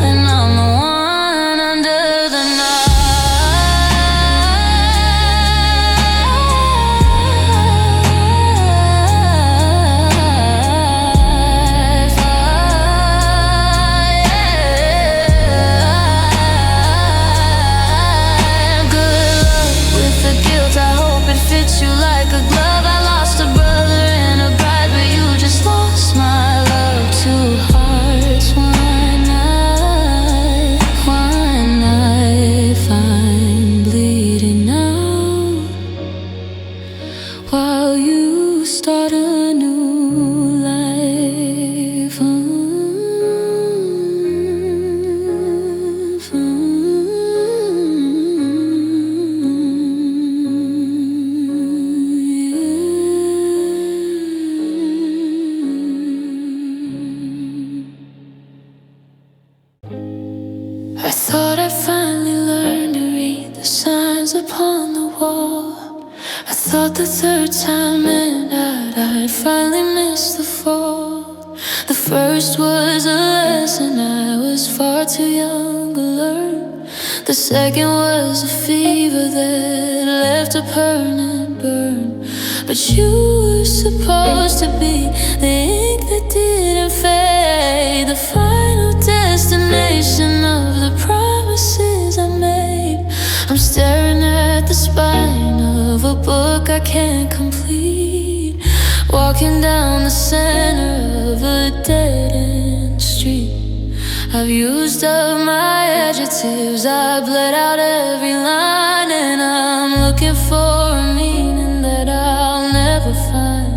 and I'm the one under the you like a glove. I lost a brother and a bride, but you just lost my love. Two hearts, one knife. I'm bleeding now while you start a new life. I thought I finally learned to read the signs upon the wall. I thought the third time meant I'd finally missed the fall. The first was a lesson I was far too young to learn. The second was a fever that left a permanent burn. But you were supposed to be the ink that didn't fade, the final destination of the promises I made. I'm staring at the spine of a book I can't complete, walking down the center of a dead-end street. I've used up my adjectives, I bled out every line, and I'm looking for a meaning that I'll never find.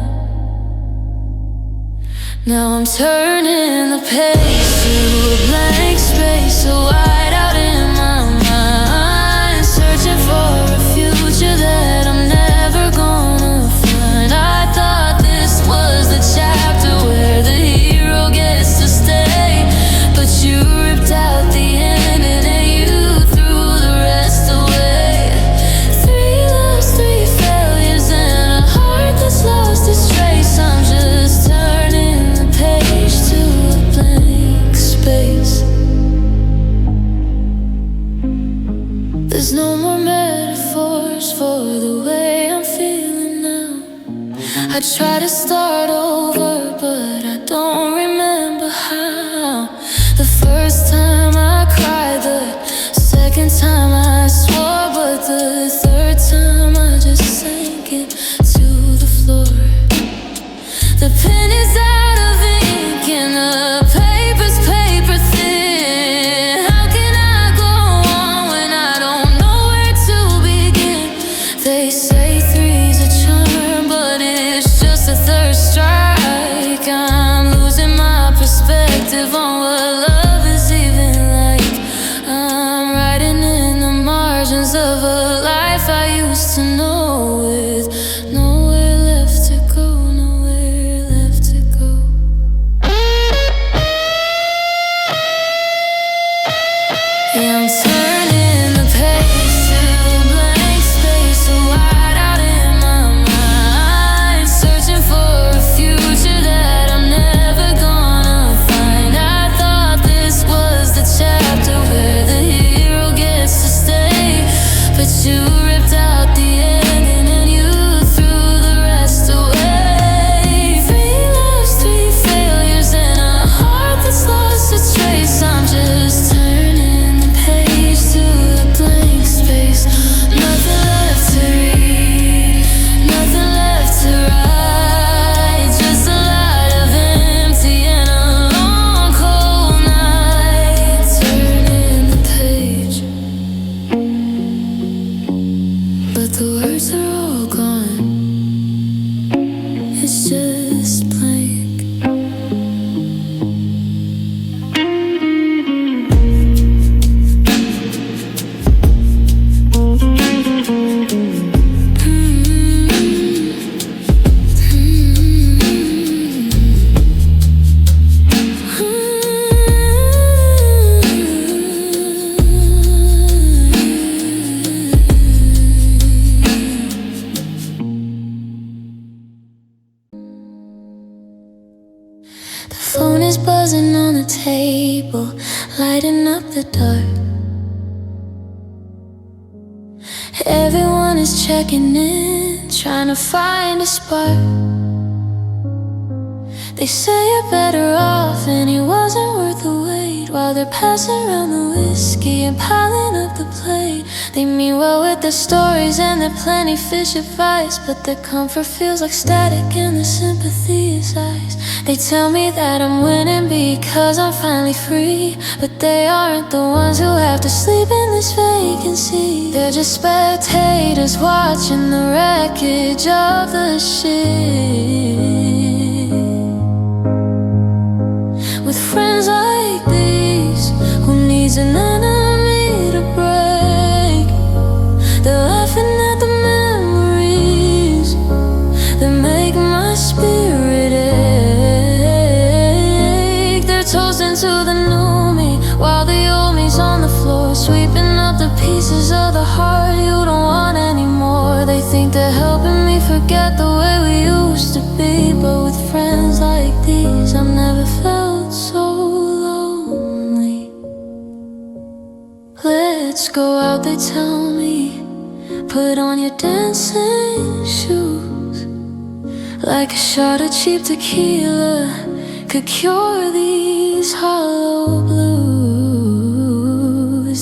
Now I'm turning the page to a blank space, a whiteout in my mind, searching for a future that I'm never gonna find. I thought this was the chapter where the hero gets to stay, but you ripped out the end and then you threw the rest away. 3 loves, 3 failures, and a heart that's lost its trace. I'm just turning the page to a blank space. There's no more metaphors for the way I'm feeling now. I try to start over, but I don't remember how. The first time I cried, the second time I swore, but the third time I just sank into the floor. The pen is out of ink and the paper's paper thin. How can I go on when I don't know where to begin? They say 3's a charm, but it's just a third strike. I'm losing my perspective on what love is even like. I'm writing in the margins of a life I used to know, with nowhere left to go, nowhere left to go. Yeah, I'm turning the page to a blank space, a whiteout words are all gone. It's just blank. The phone is buzzing on the table, lighting up the dark. Everyone is checking in, trying to find a spark. They say you're better off and it wasn't worth the wait, while they're passing around the whiskey and piling up the plate. They mean well with their stories and their plenty fish advice, but their comfort feels like static and their sympathy is ice. They tell me that I'm winning because I'm finally free, but they aren't the ones who have to sleep in this vacancy. They're just spectators watching the wreckage of the ship. With friends like these, who needs an enemy to break? They're laughing at the memories that make my spirit ache. They're toasting to the new me, while the old me's on the floor, sweeping up the pieces of the heart you don't want anymore. They think they're helping me forget the way we used to be, but with friends like these, I've never felt so lonely. Let's go out, they tell me, put on your dancing shoes. Like a shot of cheap tequila could cure these hollow blues.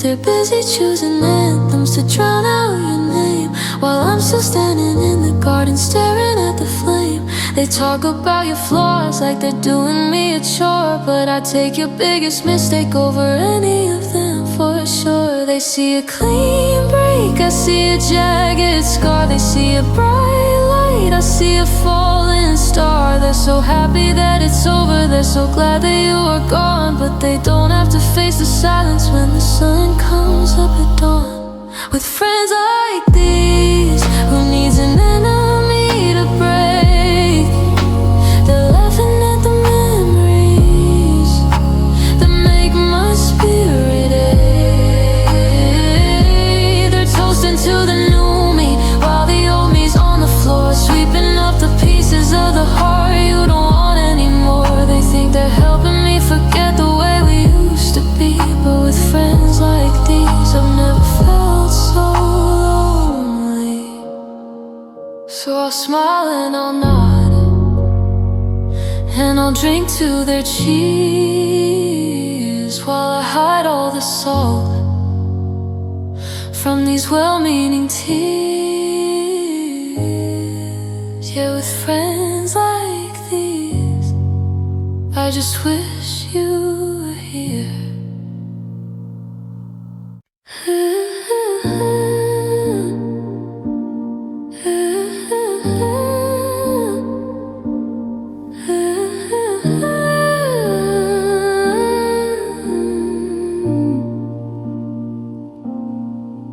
They're busy choosing anthems to drown out your name, while I'm still standing in the garden staring at the flame. They talk about your flaws like they're doing me a chore, but I take your biggest mistake over any of them for sure. They see a clean break, I see a jagged scar. They see a bright light, I see a falling star. They're so happy that it's over, they're so glad that you are gone, but they don't have to face the silence when the sun comes up at dawn. With friends like these, who needs an enemy to break? They're laughing at the memories that make my spirit ache. They're toasting to the new me, while the old me's on the floor, sweeping up the pieces of the heart you don't want anymore. They think they're helping me forget the way we used to be, but with friends like these, I've never felt so lonely. So I'll smile and I'll nod, and I'll drink to their cheers, while I hide all the salt from these well-meaning tears. Yeah, with friends like these, I just wish you were here.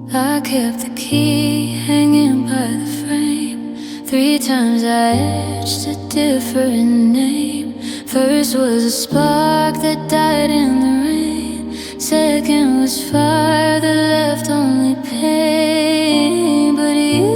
I kept the key hanging by the frame. 3 times I etched a different name. First was a spark that died in the rain. Second was fire that left only pain. But you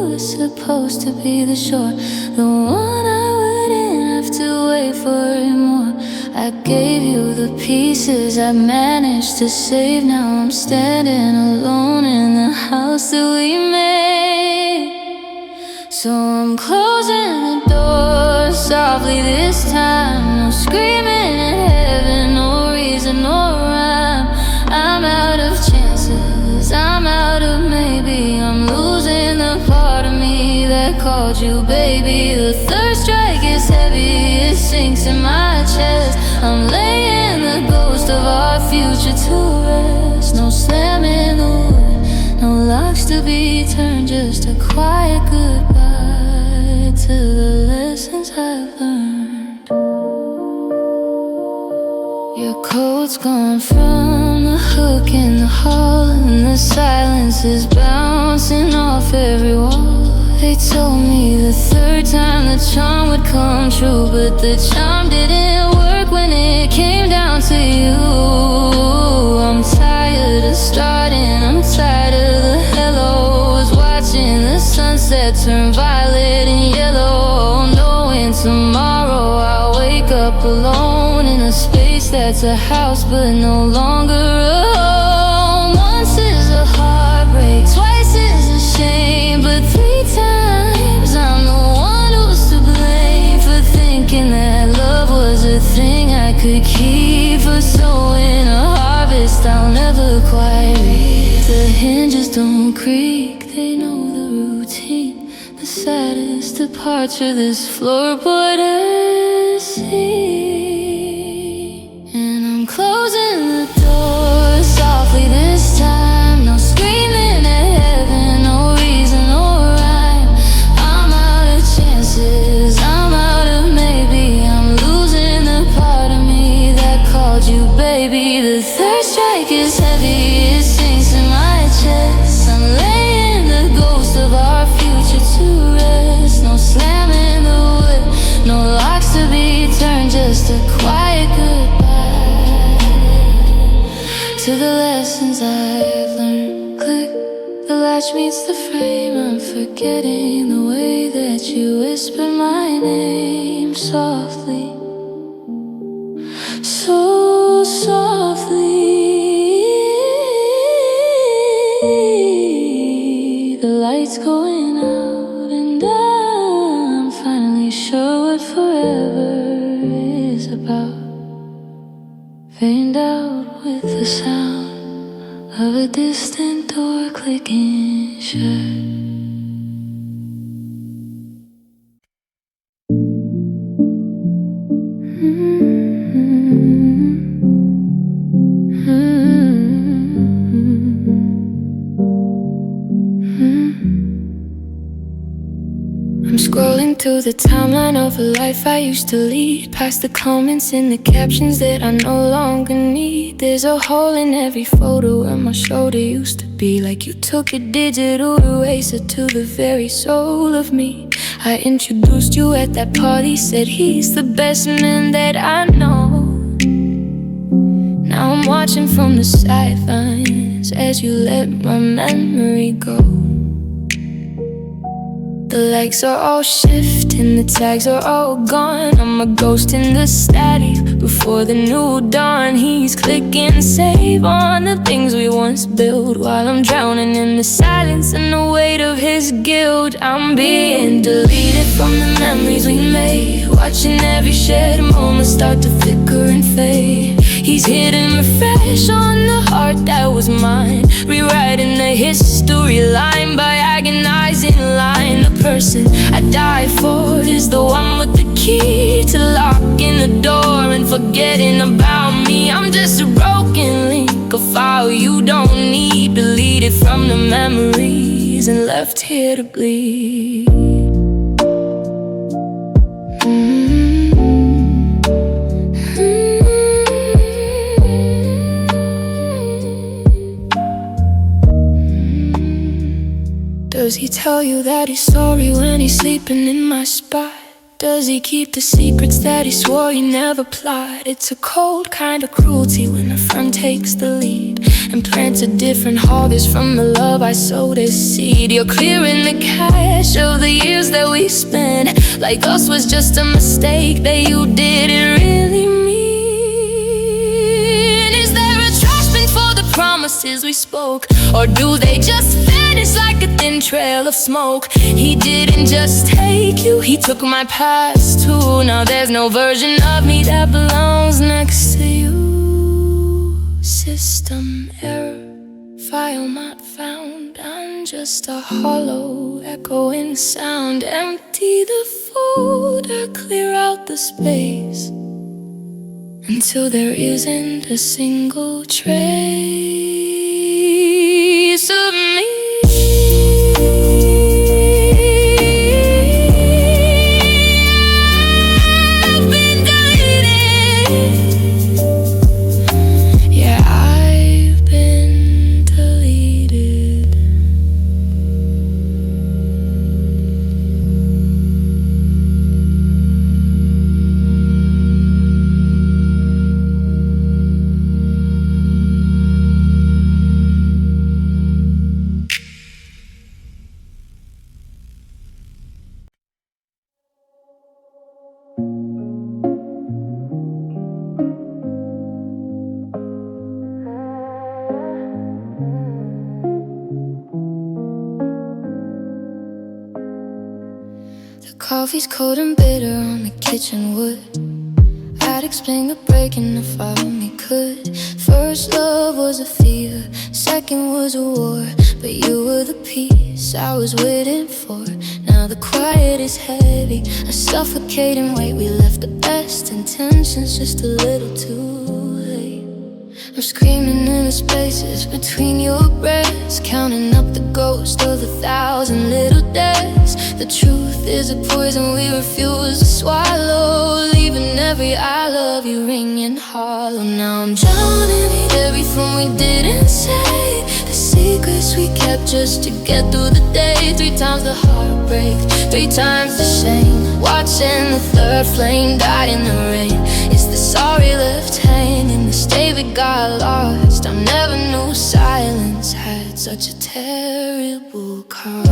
were supposed to be the shore, the one I wouldn't have to wait for anymore. I gave you the pieces I managed to save. Now I'm standing alone in the house that we made. So I'm closing the door softly this time. No screaming at heaven, no reason, no rhyme. I'm out of chances, I'm out of maybe. I'm losing the part of me that called you baby. The third strike is heavy, it sinks in my chest. I'm laying the ghost of our future to rest. No slamming the wood, no locks to to be turned just a quiet goodbye to the lessons I've learned. Your coat's gone from the hook in the hall, and the silence is bouncing off every wall. They told me the third time the charm would come true, but the charm didn't work when it came down to you. I'm tired of starting, I'm tired of the hellos, watching the sunset turn violet and yellow, knowing tomorrow I'll wake up alone in a space that's a house but no longer a home. Once is a heartbreak, twice is a shame, but three times I'm the one who's to blame for thinking that love was a thing I could keep, for sowing a harvest I'll never quite reap. The hinges don't creak, they know the routine. The saddest departure this floorboard has seen. And I'm closing the door softly this time. No screaming at heaven, no reason or rhyme. I'm out of chances, I'm out of maybe. I'm losing the part of me that called you baby. The third strike is heavy, it sinks in my chest. I'm laying the ghost of our future to rest. No slamming the wood, no locks to be turned, just a quiet goodbye to the lessons I've learned. Click, the latch meets the frame. I'm forgetting the way that you whispered my name softly, so softly. The lights going out, and I'm finally sure what forever is about. Fading out with the sound of a distant door clicking shut. I'm scrolling through the timeline of a life I used to lead, past the comments and the captions that I no longer need. There's a hole in every photo where my shoulder used to be, like you took a digital eraser to the very soul of me. I introduced you at that party, said he's the best man that I know. Now I'm watching from the sidelines as you let my memory go. The likes are all shifting, the tags are all gone. I'm a ghost in the static before the new dawn. He's clicking save on the things we once built, while I'm drowning in the silence and the weight of his guilt. I'm being deleted from the memories we made, watching every shared moment start to flicker and fade. He's hitting refresh on the heart that was mine, rewriting the history line by agonizing line. The person I die for is the one with the key to locking the door and forgetting about me. I'm just a broken link, a file you don't need, deleted from the memories and left here to bleed. Does he tell you that he's sorry when he's sleeping in my spot? Does he keep the secrets that he swore he never plot? It's a cold kind of cruelty when a friend takes the lead and plants a different harvest from the love I sowed as seed. You're clearing the cache of the years that we spent, like us was just a mistake that you didn't really mean. Is there a trash bin for the promises we spoke, or do they just vanish like a thin trail of smoke? He didn't just take you, he took my past too. Now there's no version of me that belongs next to you. System error, file not found. I'm just a hollow echoing sound. Empty the folder, clear out the space until there isn't a single trace of me. The coffee's cold and bitter on the kitchen wood. I'd explain the breaking if I only could. First love was a fear, second was a war, but you were the peace I was waiting for. Now the quiet is heavy, a suffocating weight. We left the best intentions just a little too late. I'm screaming in the spaces between your breaths, counting up the ghosts of 1,000 little deaths. The truth is a poison we refuse to swallow, leaving every I love you ringing hollow. Now I'm drowning in everything we didn't say, the secrets we kept just to get through the day. 3 times the heartbreak, 3 times the shame, watching the third flame die in the rain. It's the sorry left hanging, the state we got lost. I never knew silence had such a terrible cost.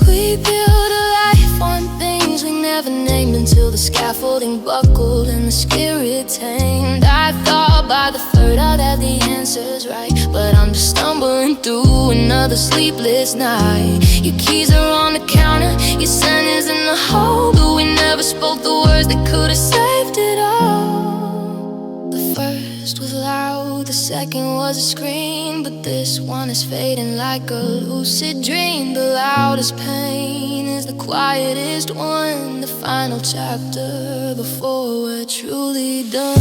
We built a life on things we never named, until the scaffolding buckled and the spirit tamed. I thought by the third I'd have the answers right, but I'm just stumbling through another sleepless night. Your keys are on the counter, your scent is in the hole, but we never spoke the words that could have saved it all. The first was loud, the second was a scream, but this one is fading like a lucid dream. The loudest pain is the quietest one, the final chapter before we're truly done.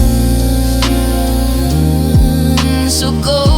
So go